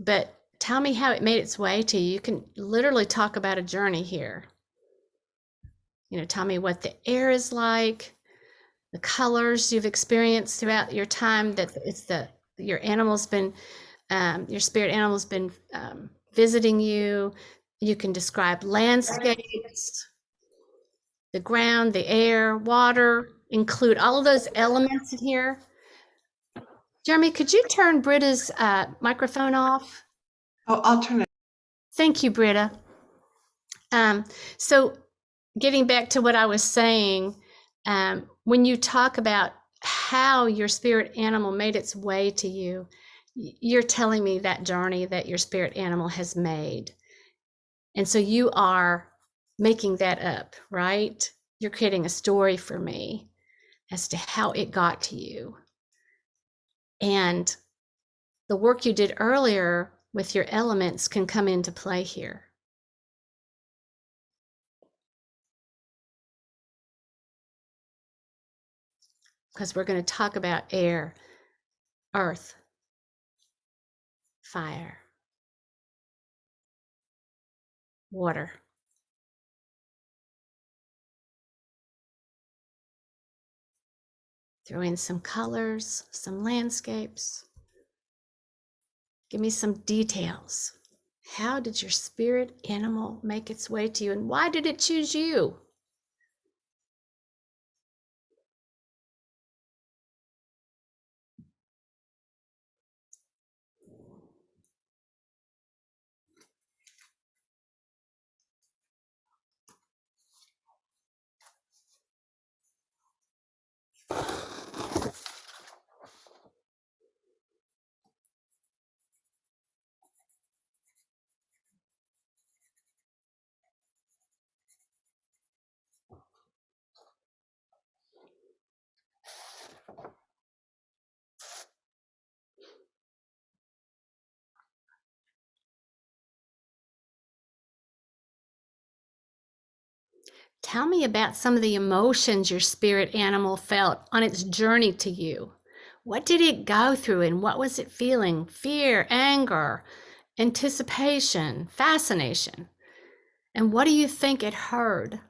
Speaker 2: But tell me how it made its way to you. You can literally talk about a journey here. You know, tell me what the air is like, the colors you've experienced throughout your time that your spirit animal's been visiting you. You can describe landscapes, the ground, the air, water, include all of those elements in here. Jeremy, could you turn Britta's microphone off?
Speaker 4: Oh, I'll turn it.
Speaker 2: Thank you, Britta. So getting back to what I was saying, when you talk about how your spirit animal made its way to you, you're telling me that journey that your spirit animal has made. And so you are making that up, right? You're creating a story for me as to how it got to you. And the work you did earlier with your elements can come into play here. Because we're going to talk about air, earth, fire, water. Throw in some colors, some landscapes. Give me some details. How did your spirit animal make its way to you, and why did it choose you? Tell me about some of the emotions your spirit animal felt on its journey to you. What did it go through and what was it feeling? Fear, anger, anticipation, fascination. And what do you think it heard?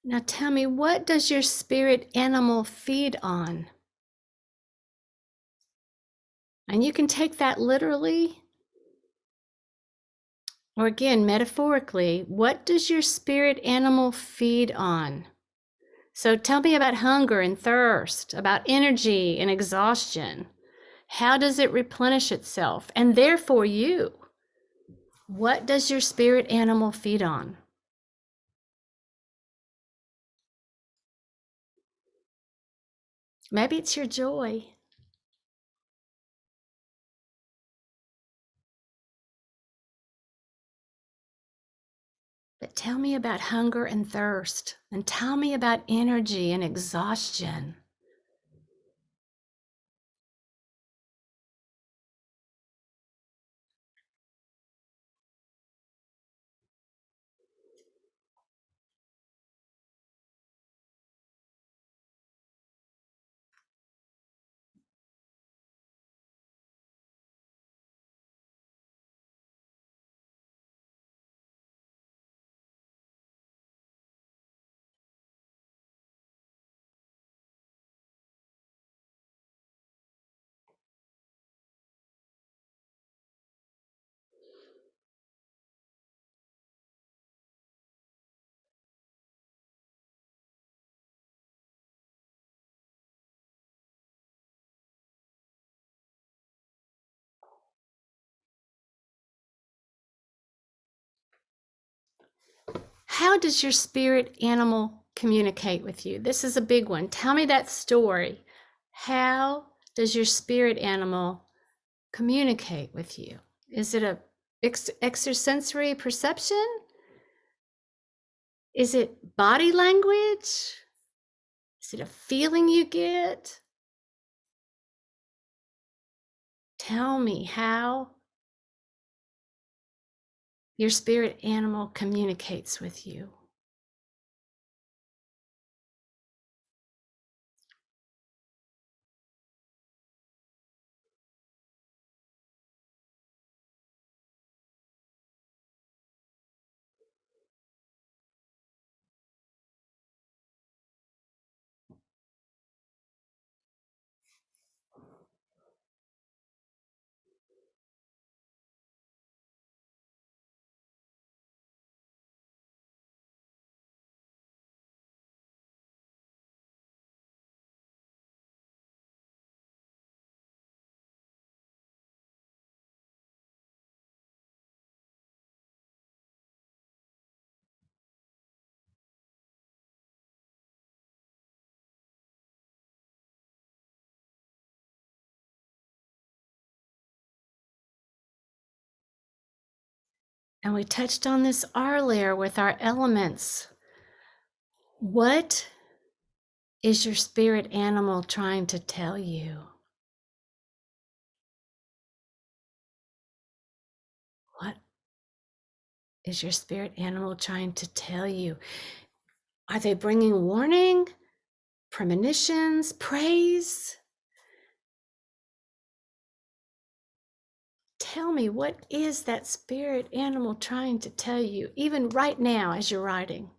Speaker 2: Now tell me, what does your spirit animal feed on? And you can take that literally, or again, metaphorically. What does your spirit animal feed on? So tell me about hunger and thirst, about energy and exhaustion. How does it replenish itself? And therefore you, what does your spirit animal feed on? Maybe it's your joy. But tell me about hunger and thirst, and tell me about energy and exhaustion. How does your spirit animal communicate with you? This is a big one. Tell me that story. How does your spirit animal communicate with you? Is it a extrasensory perception? Is it body language? Is it a feeling you get? Tell me how your spirit animal communicates with you. And we touched on this earlier with our elements. What is your spirit animal trying to tell you? What is your spirit animal trying to tell you? Are they bringing warning, premonitions, praise? Tell me, what is that spirit animal trying to tell you, even right now as you're writing?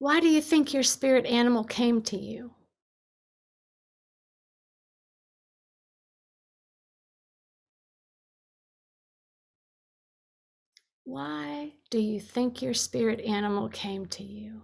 Speaker 2: Why do you think your spirit animal came to you? Why do you think your spirit animal came to you?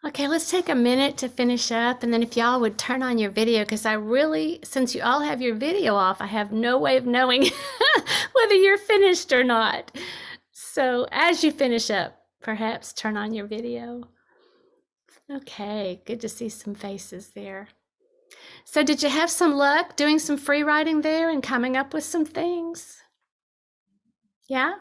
Speaker 2: Okay, let's take a minute to finish up, and then if y'all would turn on your video, because I really, since you all have your video off, I have no way of knowing whether you're finished or not. So as you finish up, perhaps turn on your video. Okay, good to see some faces there. So did you have some luck doing some free writing there and coming up with some things? Yeah?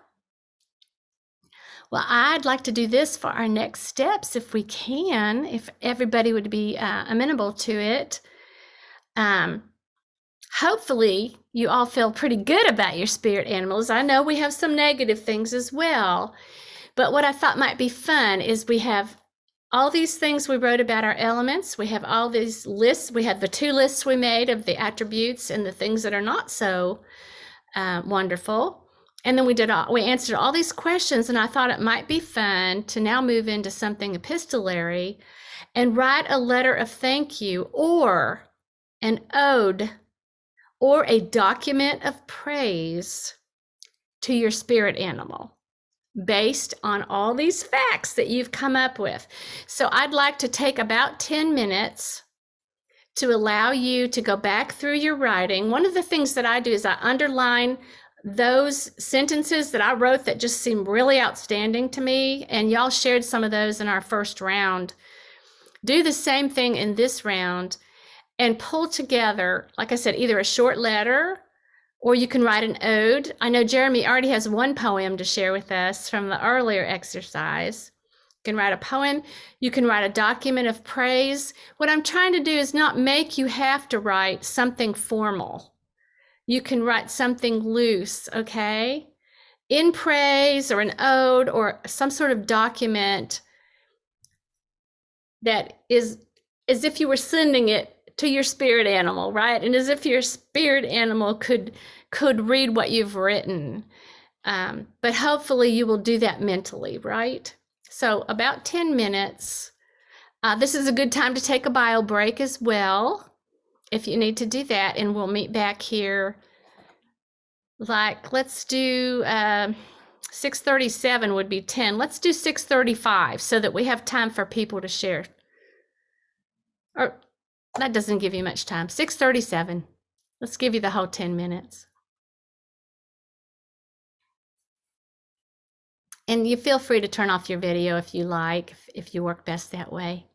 Speaker 2: Well, I'd like to do this for our next steps if we can, if everybody would be amenable to it. Hopefully, you all feel pretty good about your spirit animals. I know we have some negative things as well, but what I thought might be fun is we have all these things we wrote about our elements. We have all these lists. We had the 2 lists we made of the attributes and the things that are not so wonderful. And then we answered all these questions, and I thought it might be fun to now move into something epistolary and write a letter of thank you or an ode or a document of praise to your spirit animal based on all these facts that you've come up with. So I'd like to take about 10 minutes to allow you to go back through your writing. One of the things that I do is I underline those sentences that I wrote that just seem really outstanding to me, and y'all shared some of those in our first round. Do the same thing in this round and pull together, like I said, either a short letter or you can write an ode. I know Jeremy already has one poem to share with us from the earlier exercise. You can write a poem, you can write a document of praise. What I'm trying to do is not make you have to write something formal. You can write something loose, okay? In praise or an ode or some sort of document that is as if you were sending it to your spirit animal, right? And as if your spirit animal could read what you've written. But hopefully you will do that mentally, right? So about 10 minutes. This is a good time to take a bio break as well, if you need to do that, and we'll meet back here. Like, let's do 6:37 would be 10. Let's do 6:35 so that we have time for people to share. Or that doesn't give you much time. 6:37. Let's give you the whole 10 minutes. And you feel free to turn off your video if you like, if you work best that way.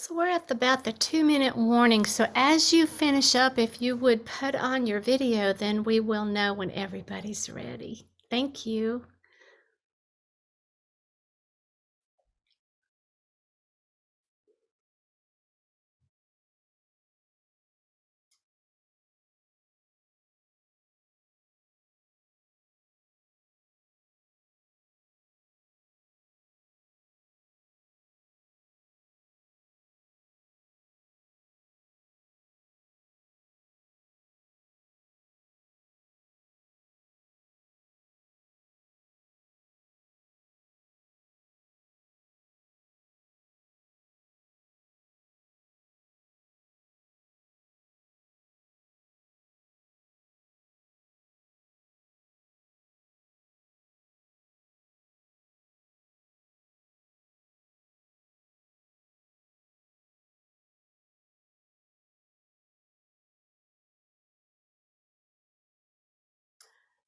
Speaker 2: So we're at about the 2-minute warning. So as you finish up, if you would put on your video, then we will know when everybody's ready. Thank you.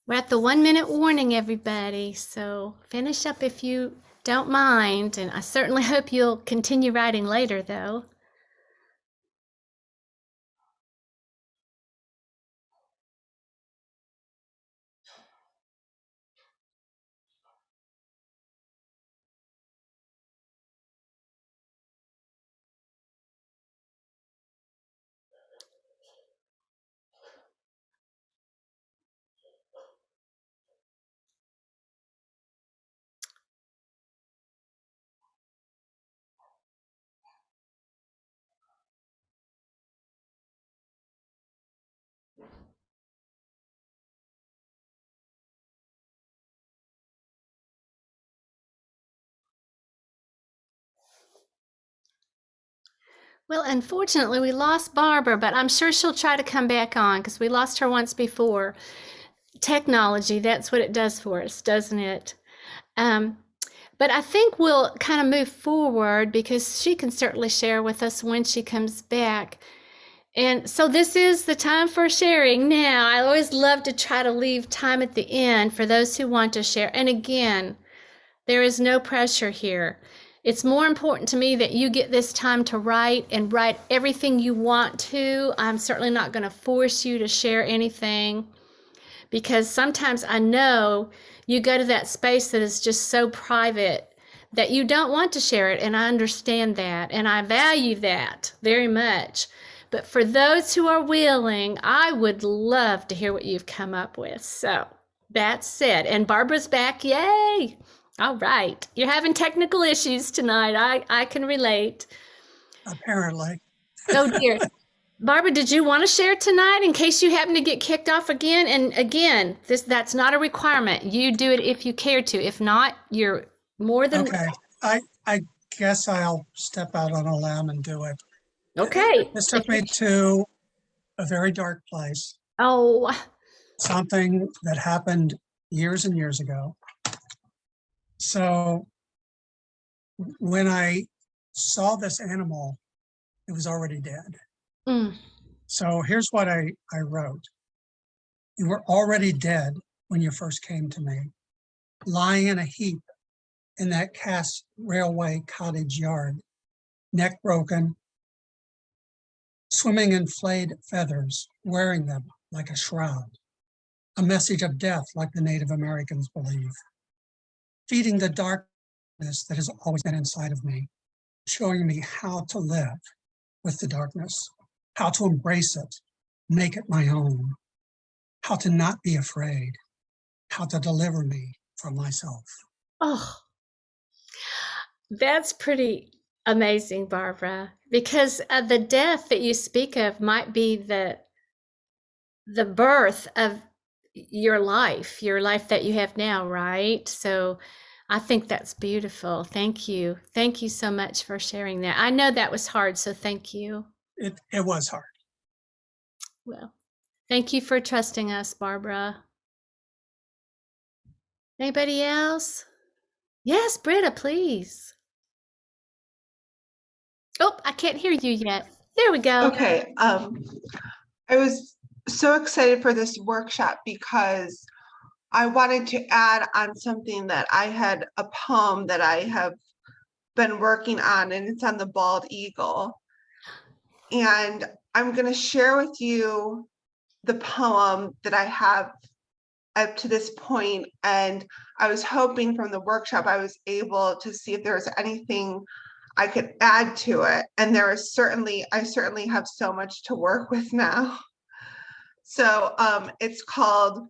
Speaker 2: We're at the 1-minute warning, everybody. So finish up if you don't mind. And I certainly hope you'll continue writing later, though. Well, unfortunately, we lost Barbara, but I'm sure she'll try to come back on because we lost her once before. Technology, that's what it does for us, doesn't it? But I think we'll kind of move forward because she can certainly share with us when she comes back. And so this is the time for sharing now. I always love to try to leave time at the end for those who want to share. And again, there is no pressure here. It's more important to me that you get this time to write and write everything you want to. I'm certainly not going to force you to share anything because sometimes I know you go to that space that is just so private that you don't want to share it. And I understand that. And I value that very much. But for those who are willing, I would love to hear what you've come up with. So that said, and Barbara's back. Yay! All right. You're having technical issues tonight. I can relate.
Speaker 5: Apparently.
Speaker 2: Oh, dear. Barbara, did you want to share tonight in case you happen to get kicked off again? And again, that's not a requirement. You do it if you care to. If not, you're more than
Speaker 5: Okay. I guess I'll step out on a limb and do it.
Speaker 2: okay.
Speaker 5: This took me to a very dark place,
Speaker 2: Oh,
Speaker 5: something that happened years and years ago. So when I saw this animal, it was already dead.
Speaker 2: mm,
Speaker 5: So here's what I wrote. You were already dead when you first came to me, lying in a heap in that cast railway cottage yard, neck broken, swimming in flayed feathers, wearing them like a shroud, a message of death like the Native Americans believe, feeding the darkness that has always been inside of me, showing me how to live with the darkness, how to embrace it, make it my own, how to not be afraid, how to deliver me from myself.
Speaker 2: oh, that's pretty amazing, Barbara, because the death that you speak of might be the birth of your life that you have now, right? So I think that's beautiful. Thank you. Thank you so much for sharing that. I know that was hard, so thank you.
Speaker 5: It was hard.
Speaker 2: Well, thank you for trusting us, Barbara. Anybody else? Yes, Britta, please. Oh, I can't hear you yet. There we go.
Speaker 4: Okay, I was so excited for this workshop because I wanted to add on something that I had, a poem that I have been working on, and it's on the bald eagle. And I'm going to share with you the poem that I have up to this point. And I was hoping from the workshop I was able to see if there was anything I could add to it. And I certainly have so much to work with now. So it's called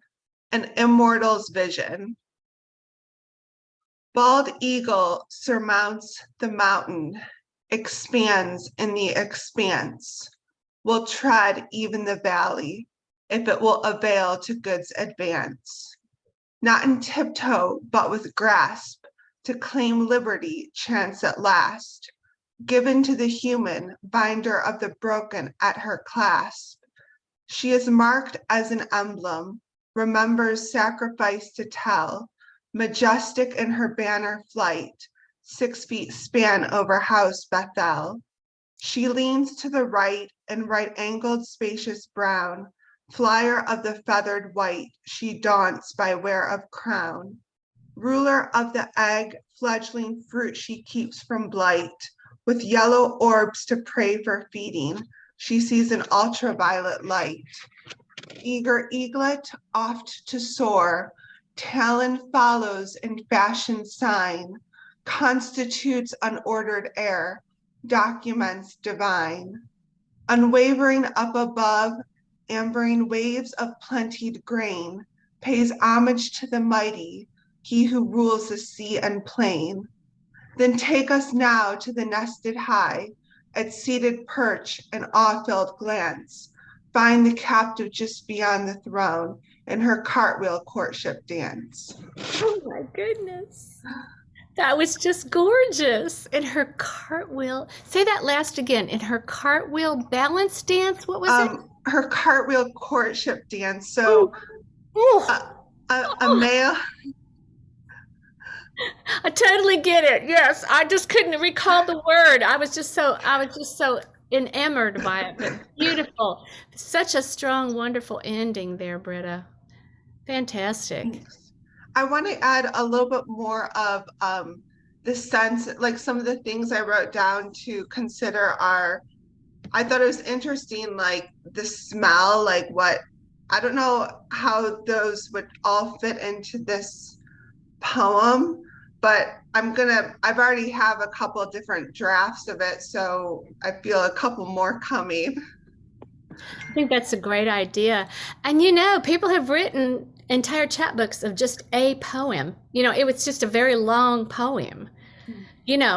Speaker 4: An Immortal's Vision. Bald eagle surmounts the mountain, expands in the expanse, will tread even the valley, if it will avail to good's advance. Not in tiptoe, but with grasp, to claim liberty chance at last, given to the human, binder of the broken at her clasp. She is marked as an emblem, remembers sacrifice to tell, majestic in her banner flight, 6 feet span over house Bethel. She leans to the right and right-angled spacious brown, flyer of the feathered white, she daunts by wear of crown. Ruler of the egg, fledgling fruit she keeps from blight, with yellow orbs to pray for feeding, she sees an ultraviolet light. Eager eaglet, oft to soar, talon follows in fashion sign, constitutes unordered air, documents divine. Unwavering up above, ambering waves of plentied grain, pays homage to the mighty, he who rules the sea and plain. Then take us now to the nested high, at seated perch and awe-filled glance, find the captive just beyond the throne, in her cartwheel courtship dance.
Speaker 2: Oh my goodness. That was just gorgeous. In her cartwheel, say that last again. In her cartwheel balance dance, what was it?
Speaker 4: Her cartwheel courtship dance. So a male.
Speaker 2: I totally get it. Yes, I just couldn't recall the word. I was just so enamored by it. But beautiful. Such a strong, wonderful ending there, Britta. Fantastic.
Speaker 4: I want to add a little bit more of the sense, like some of the things I wrote down to consider are, I thought it was interesting, like the smell, like what, I don't know how those would all fit into this poem, but I've already have a couple of different drafts of it, so I feel a couple more coming.
Speaker 2: I think that's a great idea. And people have written entire chapbooks of just a poem. It was just a very long poem.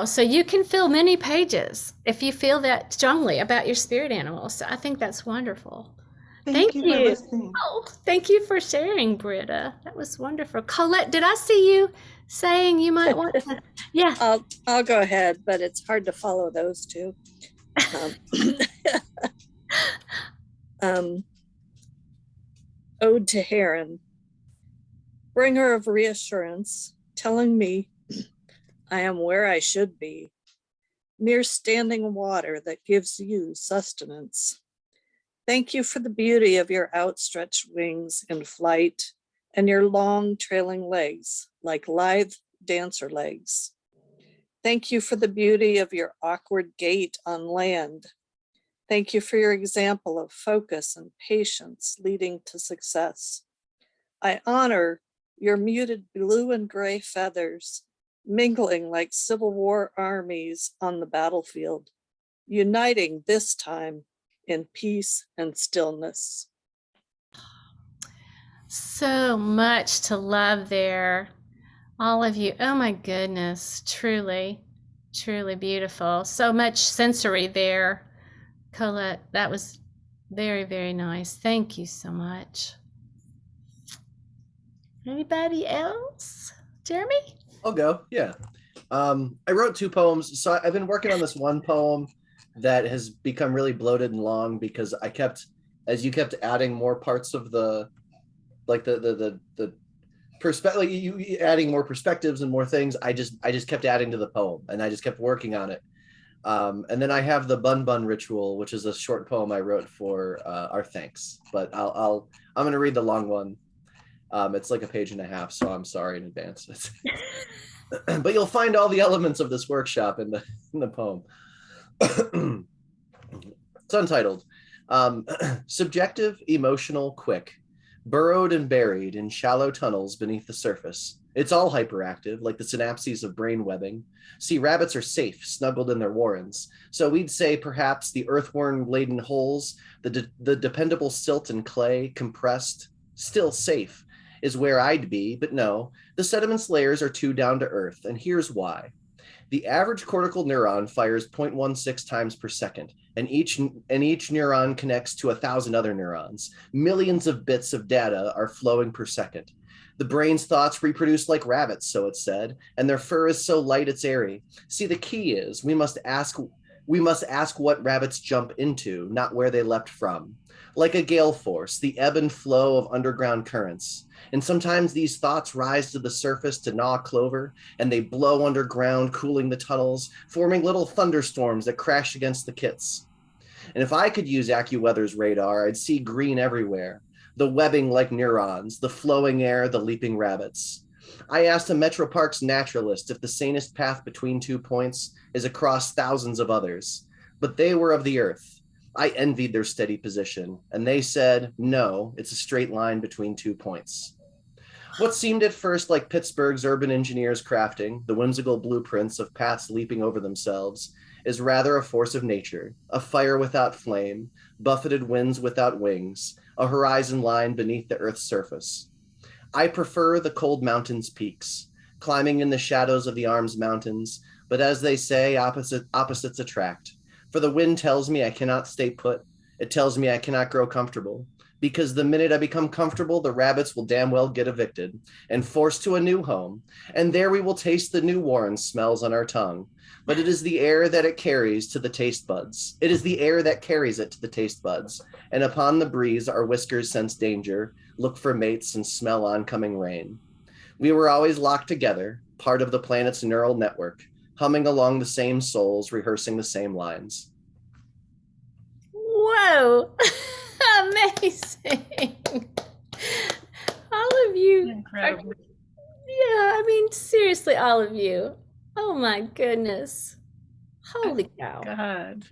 Speaker 2: So you can fill many pages if you feel that strongly about your spirit animal. So I think that's wonderful.
Speaker 4: Thank you for listening.
Speaker 2: Oh, thank you for sharing, Britta. That was wonderful. Colette, did I see you saying you might want to? Yeah.
Speaker 6: I'll go ahead, but it's hard to follow those two. Ode to Heron. Bringer of reassurance, telling me I am where I should be, near standing water that gives you sustenance. Thank you for the beauty of your outstretched wings in flight and your long trailing legs like lithe dancer legs. Thank you for the beauty of your awkward gait on land. Thank you for your example of focus and patience leading to success. I honor your muted blue and gray feathers, mingling like Civil War armies on the battlefield, uniting this time in peace and stillness.
Speaker 2: So much to love there. All of you. Oh my goodness. Truly, truly beautiful. So much sensory there. Colette, that was very, very nice. Thank you so much. Anybody else? Jeremy?
Speaker 1: I'll go. Yeah. I wrote 2 poems. So I've been working on this one poem that has become really bloated and long because as you kept adding more parts of the perspective, like you adding more perspectives and more things, I just kept adding to the poem and I just kept working on it. And then I have the Bun Bun Ritual, which is a short poem I wrote for our thanks, but I'm going to read the long one. It's like a page and a half, so I'm sorry in advance. But you'll find all the elements of this workshop in the poem. It's untitled. Subjective, emotional, quick, burrowed and buried in shallow tunnels beneath the surface. It's all hyperactive, like the synapses of brain webbing. See, rabbits are safe, snuggled in their warrens. So we'd say perhaps the earthworm-laden holes, the dependable silt and clay, compressed, still safe, is where I'd be, but no, the sediment's layers are too down to earth, and here's why. The average cortical neuron fires 0.16 times per second, and each neuron connects to 1,000 other neurons. Millions of bits of data are flowing per second. The brain's thoughts reproduce like rabbits, so it's said, and their fur is so light it's airy. See, the key is we must ask what rabbits jump into, not where they leapt from. Like a gale force, the ebb and flow of underground currents. And sometimes these thoughts rise to the surface to gnaw clover, and they blow underground, cooling the tunnels, forming little thunderstorms that crash against the kits. And if I could use AccuWeather's radar, I'd see green everywhere. The webbing like neurons, the flowing air, the leaping rabbits. I asked a Metro Parks naturalist if the sanest path between 2 points is across thousands of others, but they were of the earth. I envied their steady position, and they said, no, it's a straight line between 2 points. What seemed at first like Pittsburgh's urban engineers crafting, the whimsical blueprints of paths leaping over themselves, is rather a force of nature, a fire without flame, buffeted winds without wings, a horizon line beneath the earth's surface. I prefer the cold mountains' peaks, climbing in the shadows of the arms mountains, but as they say, opposites attract. For the wind tells me I cannot stay put. It tells me I cannot grow comfortable. Because the minute I become comfortable, the rabbits will damn well get evicted and forced to a new home. And there we will taste the new warren smells on our tongue. But it is the air that it carries to the taste buds. It is the air that carries it to the taste buds. And upon the breeze, our whiskers sense danger, look for mates, and smell oncoming rain. We were always locked together, part of the planet's neural network, humming along the same souls, rehearsing the same lines.
Speaker 2: Whoa. Amazing. All of you.
Speaker 3: Incredible.
Speaker 2: Yeah, I mean, seriously, all of you. Oh my goodness. Holy cow.
Speaker 3: God.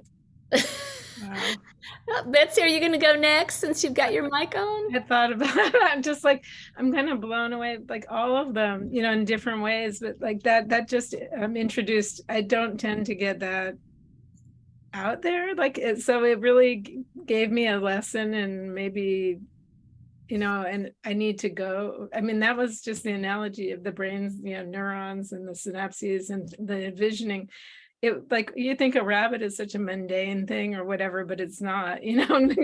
Speaker 3: Wow.
Speaker 2: Betsy, are you going to go next since you've got your mic on?
Speaker 3: I thought about it. I'm just like, I'm kind of blown away, like all of them, you know, in different ways, but like that just introduced, I don't tend to get that out there. Like, so it really gave me a lesson, and maybe, you know, and I need to go. I mean, that was just the analogy of the brain's, you know, neurons and the synapses and the envisioning. It, like, you think a rabbit is such a mundane thing or whatever, but it's not, you know. And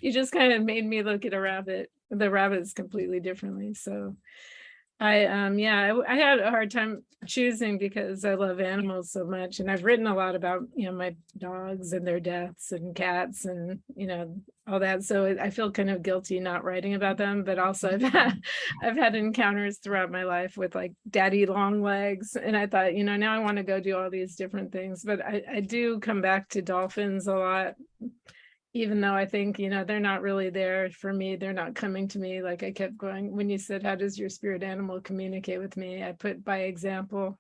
Speaker 3: you just kind of made me look at a rabbit, the rabbits completely differently. So I had a hard time choosing because I love animals so much, and I've written a lot about, you know, my dogs and their deaths and cats and, you know, all that. So I feel kind of guilty not writing about them, but also I've had encounters throughout my life with like daddy long legs, and I thought, you know, now I want to go do all these different things, but I do come back to dolphins a lot. Even though I think, you know, they're not really there for me, they're not coming to me. Like, I kept going, when you said, how does your spirit animal communicate with me? I put by example,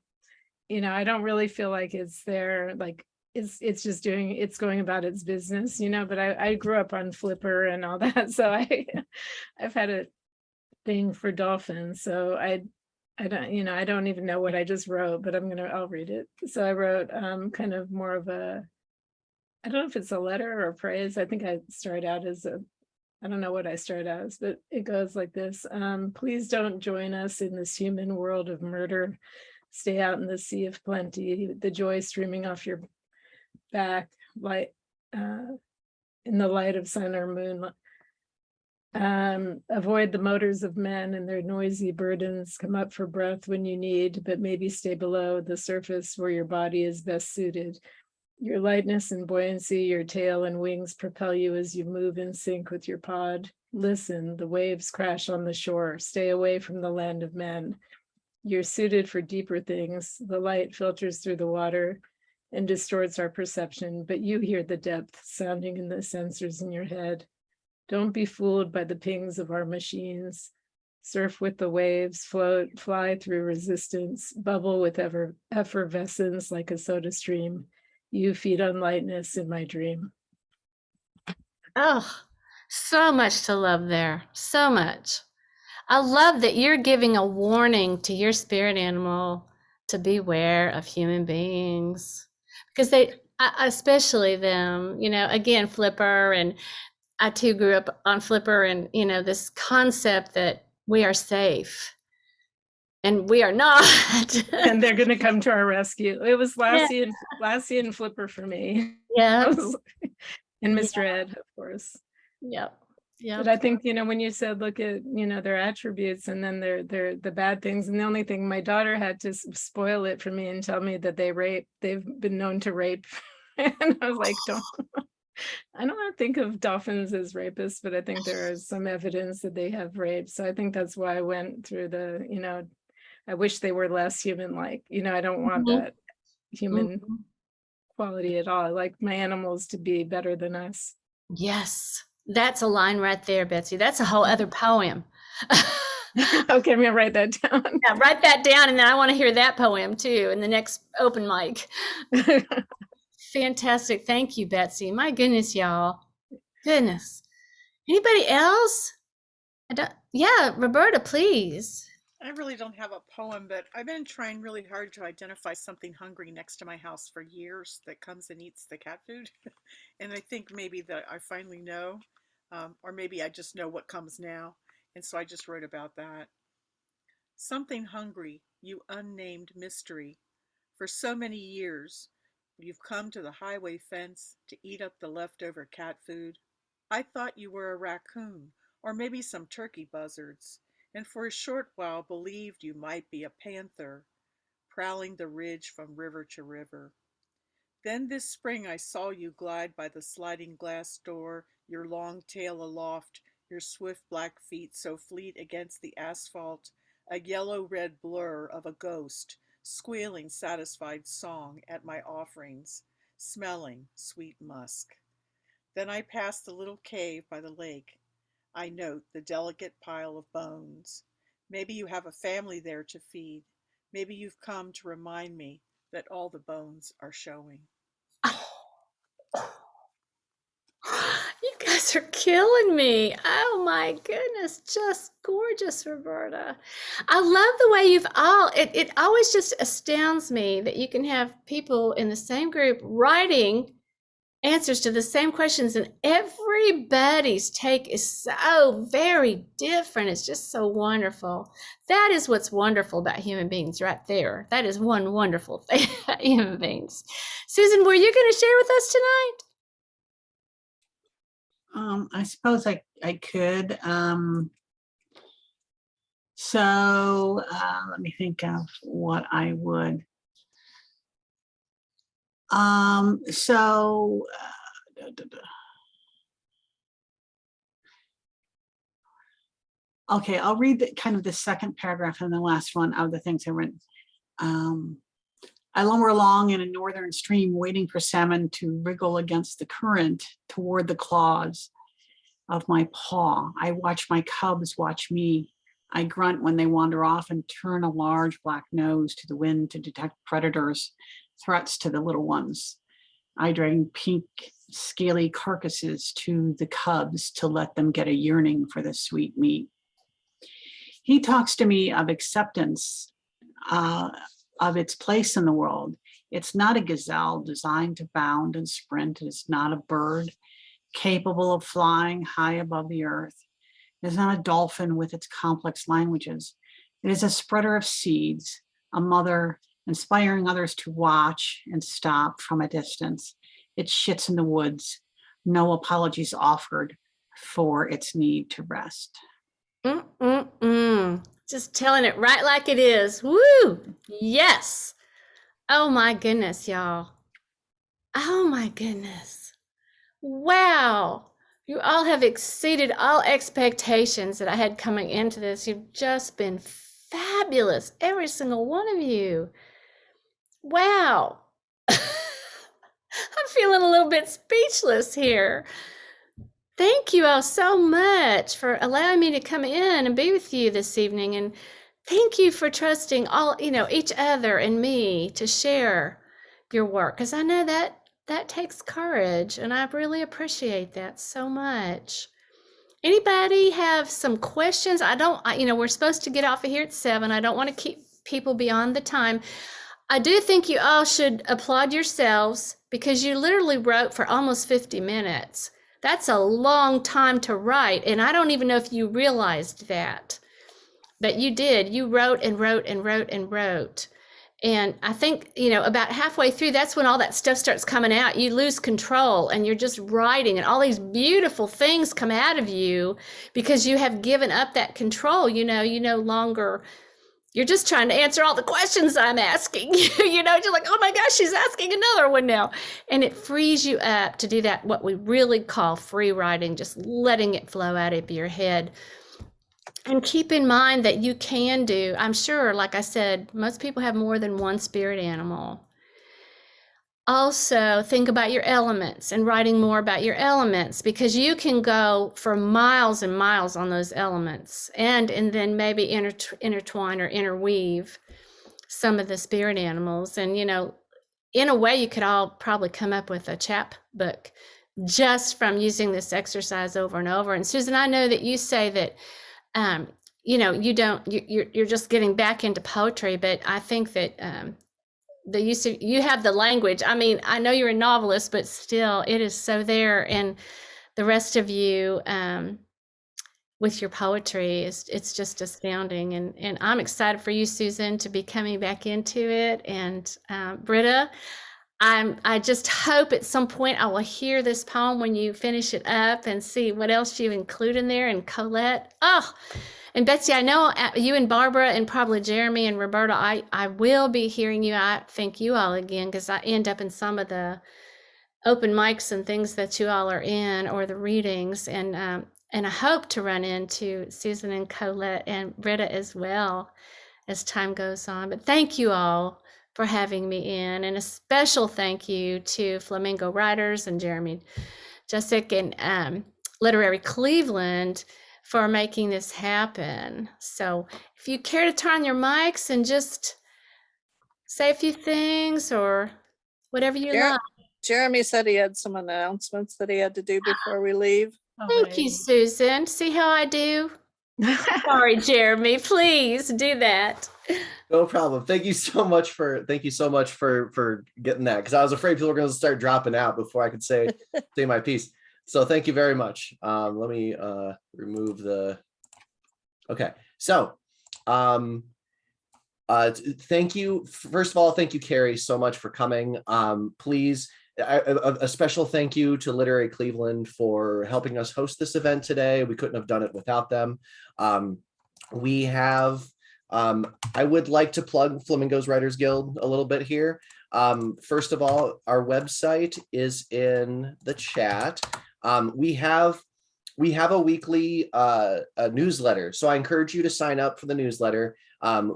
Speaker 3: you know, I don't really feel like it's there, like it's just doing, it's going about its business, you know, but I grew up on Flipper and all that. So I've had a thing for dolphins. So I don't, you know, I don't even know what I just wrote, but I'll read it. So I wrote kind of more of a, I don't know if it's a letter or a praise. I think I started out as I don't know what I started out as, but it goes like this. Please don't join us in this human world of murder. Stay out in the sea of plenty, the joy streaming off your back, light in the light of sun or moon. Avoid the motors of men and their noisy burdens. Come up for breath when you need, but maybe stay below the surface where your body is best suited. Your lightness and buoyancy, your tail and wings propel you as you move in sync with your pod. Listen, the waves crash on the shore. Stay away from the land of men. You're suited for deeper things. The light filters through the water and distorts our perception, but you hear the depth sounding in the sensors in your head. Don't be fooled by the pings of our machines. surf with the waves, float, fly through resistance, bubble with effervescence like a soda stream. You feed on lightness in my dream.
Speaker 2: Oh, so much to love there. So much. I love that you're giving a warning to your spirit animal to beware of human beings, because especially them, again, Flipper, and I too grew up on Flipper, and this concept that we are safe and we are not.
Speaker 3: And they're going to come to our rescue. It was
Speaker 2: Yeah.
Speaker 3: Lassie and Flipper for me.
Speaker 2: Yeah.
Speaker 3: And Mr. Ed, of course.
Speaker 2: Yep. Yeah.
Speaker 3: But I think, when you said, look at, their attributes and then they're the bad things. And the only thing, my daughter had to spoil it for me and tell me that they've been known to rape. And I was like, I don't want to think of dolphins as rapists, but I think there is some evidence that they have raped. So I think that's why I went through I wish they were less human-like. I don't want that human quality at all. I like my animals to be better than us.
Speaker 2: Yes. That's a line right there, Betsy. That's a whole other poem.
Speaker 3: Okay, I'm gonna write that down.
Speaker 2: Yeah, write that down, and then I want to hear that poem too in the next open mic. Fantastic. Thank you, Betsy. My goodness, y'all. Goodness. Anybody else? Yeah, Roberta, please.
Speaker 7: I really don't have a poem, but I've been trying really hard to identify something hungry next to my house for years that comes and eats the cat food. And I think maybe that I finally know, or maybe I just know what comes now. And so I just wrote about that. Something hungry, you unnamed mystery. For so many years, you've come to the highway fence to eat up the leftover cat food. I thought you were a raccoon, or maybe some turkey buzzards, and for a short while believed you might be a panther, prowling the ridge from river to river. Then this spring I saw you glide by the sliding glass door, your long tail aloft, your swift black feet so fleet against the asphalt, a yellow-red blur of a ghost, squealing satisfied song at my offerings, smelling sweet musk. Then I pass the little cave by the lake. I note the delicate pile of bones. Maybe you have a family there to feed. Maybe you've come to remind me that all the bones are showing.
Speaker 2: You guys are killing me. Oh my goodness, just gorgeous, Roberta. I love the way it always just astounds me that you can have people in the same group writing answers to the same questions, and everybody's take is so very different. It's just so wonderful. That is what's wonderful about human beings right there. That is one wonderful thing about human beings. Susan, were you going to share with us tonight?
Speaker 8: I suppose I could. So let me think of what I would. Okay, I'll read the second paragraph and the last one of the things I written. I lumber along in a northern stream, waiting for salmon to wriggle against the current toward the claws of my paw. I watch my cubs watch me. I grunt when they wander off and turn a large black nose to the wind to detect predators, threats to the little ones. I drag pink, scaly carcasses to the cubs to let them get a yearning for the sweet meat. He talks to me of acceptance of its place in the world. It's not a gazelle designed to bound and sprint. It's not a bird capable of flying high above the earth. It is not a dolphin with its complex languages. It is a spreader of seeds, a mother inspiring others to watch and stop from a distance. It shits in the woods. No apologies offered for its need to rest.
Speaker 2: Just telling it right like it is. Woo! Yes. Oh my goodness, y'all. Oh my goodness. Wow. You all have exceeded all expectations that I had coming into this. You've just been fabulous, every single one of you. Wow. I'm feeling a little bit speechless here. Thank you all so much for allowing me to come in and be with you this evening. And thank you for trusting all, each other and me to share your work. Because I know that takes courage, and I really appreciate that so much. Anybody have some questions? We're supposed to get off of here at 7. I don't want to keep people beyond the time. I do think you all should applaud yourselves because you literally wrote for almost 50 minutes. That's a long time to write, and I don't even know if you realized that. But you did. You wrote and wrote and wrote and wrote. And I think, about halfway through, that's when all that stuff starts coming out. You lose control and you're just writing, and all these beautiful things come out of you because you have given up that control. You no longer, you're just trying to answer all the questions I'm asking. You're like, oh my gosh, she's asking another one now. And it frees you up to do that, what we really call free writing, just letting it flow out of your head. And keep in mind that you can do, I'm sure, like I said, most people have more than one spirit animal. Also, think about your elements and writing more about your elements, because you can go for miles and miles on those elements and then maybe intertwine or interweave some of the spirit animals. And, in a way, you could all probably come up with a chapbook just from using this exercise over and over. And Susan, I know that you say that you're just getting back into poetry, but I think that you have the language. I mean, I know you're a novelist, but still it is so there. And the rest of you with your poetry it's just astounding. And I'm excited for you, Susan, to be coming back into it. And Britta, I just hope at some point I will hear this poem when you finish it up and see what else you include in there. And Colette, and Betsy, I know you and Barbara and probably Jeremy and Roberta, I will be hearing you. I thank you all again, because I end up in some of the open mics and things that you all are in, or the readings. And I hope to run into Susan and Colette and Britta as well as time goes on. But thank you all for having me in, and a special thank you to Flamingo Writers and Jeremy Jessic and Literary Cleveland for making this happen. So if you care to turn on your mics and just say a few things or whatever you like.
Speaker 6: Jeremy said he had some announcements that he had to do before we leave.
Speaker 2: Thank you, Susan. See how I do? Sorry, Jeremy, please do that.
Speaker 1: No problem. Thank you so much for getting that, because I was afraid people were going to start dropping out before I could say my piece. So thank you very much. Let me remove the. Okay. So thank you. First of all, thank you, Kari, so much for coming. Please, a special thank you to Literary Cleveland for helping us host this event today. We couldn't have done it without them. We have, I would like to plug Flamingos Writers Guild a little bit here. First of all, our website is in the chat. We have a weekly newsletter, so I encourage you to sign up for the newsletter.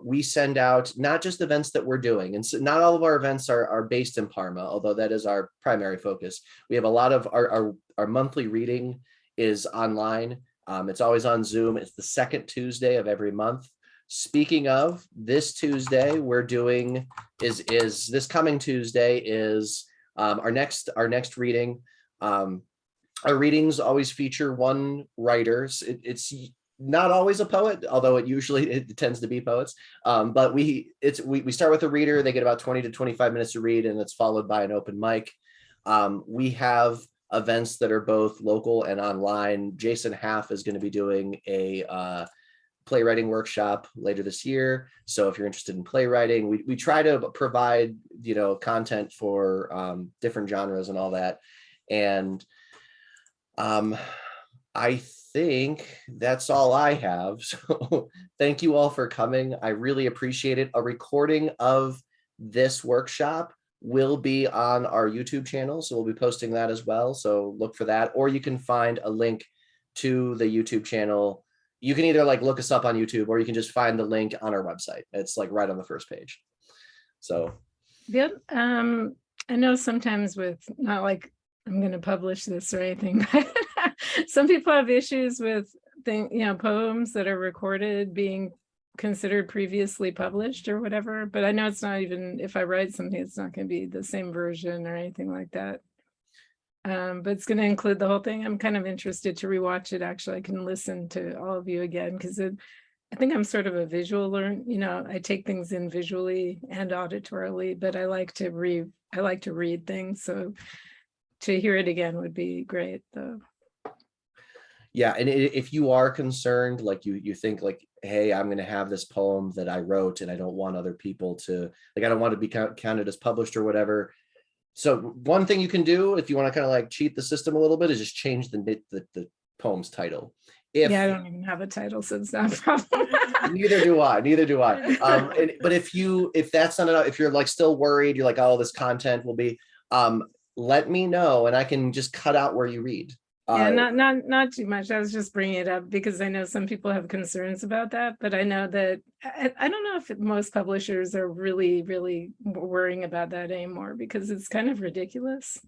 Speaker 1: We send out not just events that we're doing, and so not all of our events are based in Parma, although that is our primary focus. We have a lot of our monthly reading is online. It's always on Zoom. It's the second Tuesday of every month. Speaking of, this Tuesday we're doing is this coming Tuesday is our next reading. Our readings always feature one writer. It's not always a poet, although it tends to be poets. But we start with a reader. They get about 20 to 25 minutes to read, and it's followed by an open mic. We have events that are both local and online. Jason Half is going to be doing a playwriting workshop later this year. So if you're interested in playwriting, we try to provide content for different genres and all that. And I think that's all I have. So thank you all for coming. I really appreciate it. A recording of this workshop will be on our YouTube channel, so we'll be posting that as well. So look for that, or you can find a link to the YouTube channel. You can either look us up on YouTube, or you can just find the link on our website. It's right on the first page. So
Speaker 3: yep. I know sometimes with not like I'm going to publish this or anything, but some people have issues with poems that are recorded being considered previously published or whatever, but I know it's not even, if I write something, it's not going to be the same version or anything like that. But it's going to include the whole thing. I'm kind of interested to rewatch it. Actually, I can listen to all of you again because I think I'm sort of a visual learner. I take things in visually and auditorily, but I like to read things. So to hear it again would be great, though.
Speaker 1: Yeah, and if you are concerned, like you think like, hey, I'm going to have this poem that I wrote and I don't want other people to, like, I don't want to be counted as published or whatever. So one thing you can do if you want to kind of like cheat the system a little bit is just change the poem's title.
Speaker 3: Yeah, I don't even have a title, so it's not a problem.
Speaker 1: Neither do I. But if that's not enough, if you're like still worried, you're like, oh, this content will be, let me know and I can just cut out where you read.
Speaker 3: Yeah, not too much. I was just bringing it up because I know some people have concerns about that, but I know that I don't know if most publishers are really, really worrying about that anymore because it's kind of ridiculous.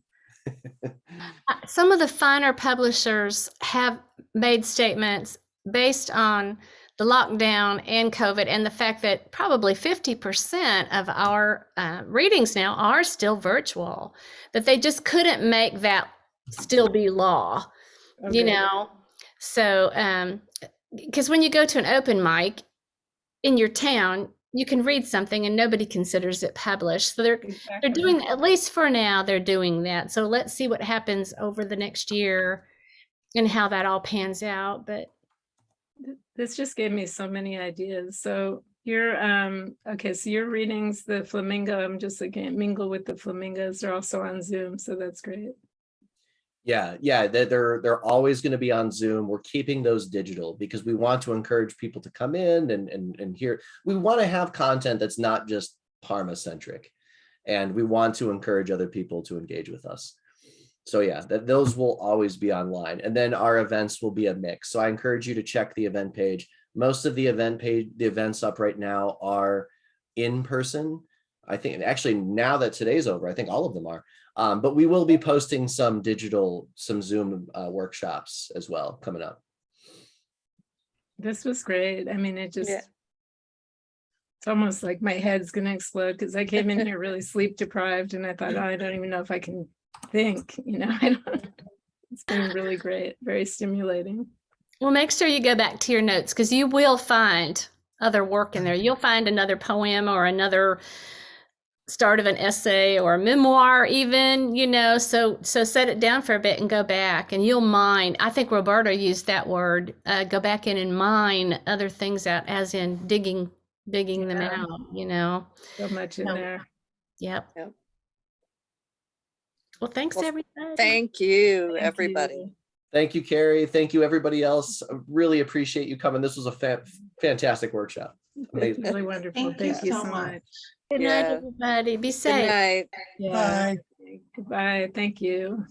Speaker 2: Some of the finer publishers have made statements based on the lockdown and COVID and the fact that probably 50% of our readings now are still virtual, that they just couldn't make that still be law,
Speaker 3: Okay.
Speaker 2: So because when you go to an open mic in your town, you can read something and nobody considers it published. So they're doing, at least for now, they're doing that. So let's see what happens over the next year and how that all pans out. But
Speaker 3: this just gave me so many ideas. So your so your readings, the flamingo, I'm just looking at Mingle with the Flamingos, are also on Zoom, so that's great.
Speaker 1: Yeah, they're always going to be on Zoom. We're keeping those digital because we want to encourage people to come in and hear. We want to have content that's not just Parma centric, and we want to encourage other people to engage with us. So yeah, those will always be online, and then our events will be a mix. So I encourage you to check the event page. Most of the events up right now are in person. I think actually now that today's over, I think all of them are. But we will be posting some Zoom workshops as well coming up.
Speaker 3: This was great. I mean, it's almost like my head's going to explode because I came in here really sleep deprived and I thought, oh, I don't even know if I can think, It's been really great, very stimulating.
Speaker 2: well, make sure you go back to your notes because you will find other work in there. You'll find another poem or another start of an essay or a memoir even, so set it down for a bit and go back and you'll mine. I think Roberta used that word, go back in and mine other things out, as in digging them out,
Speaker 3: So much in there.
Speaker 2: Yep. Well, thanks everybody.
Speaker 6: Thank you, everybody.
Speaker 1: Thank you, Kari. Thank you, everybody else. I really appreciate you coming. This was a fantastic workshop. Amazing.
Speaker 3: Really wonderful. Thank you so much.
Speaker 2: Good night, everybody. Be safe.
Speaker 6: Good night.
Speaker 3: Yeah. Goodbye. Thank you.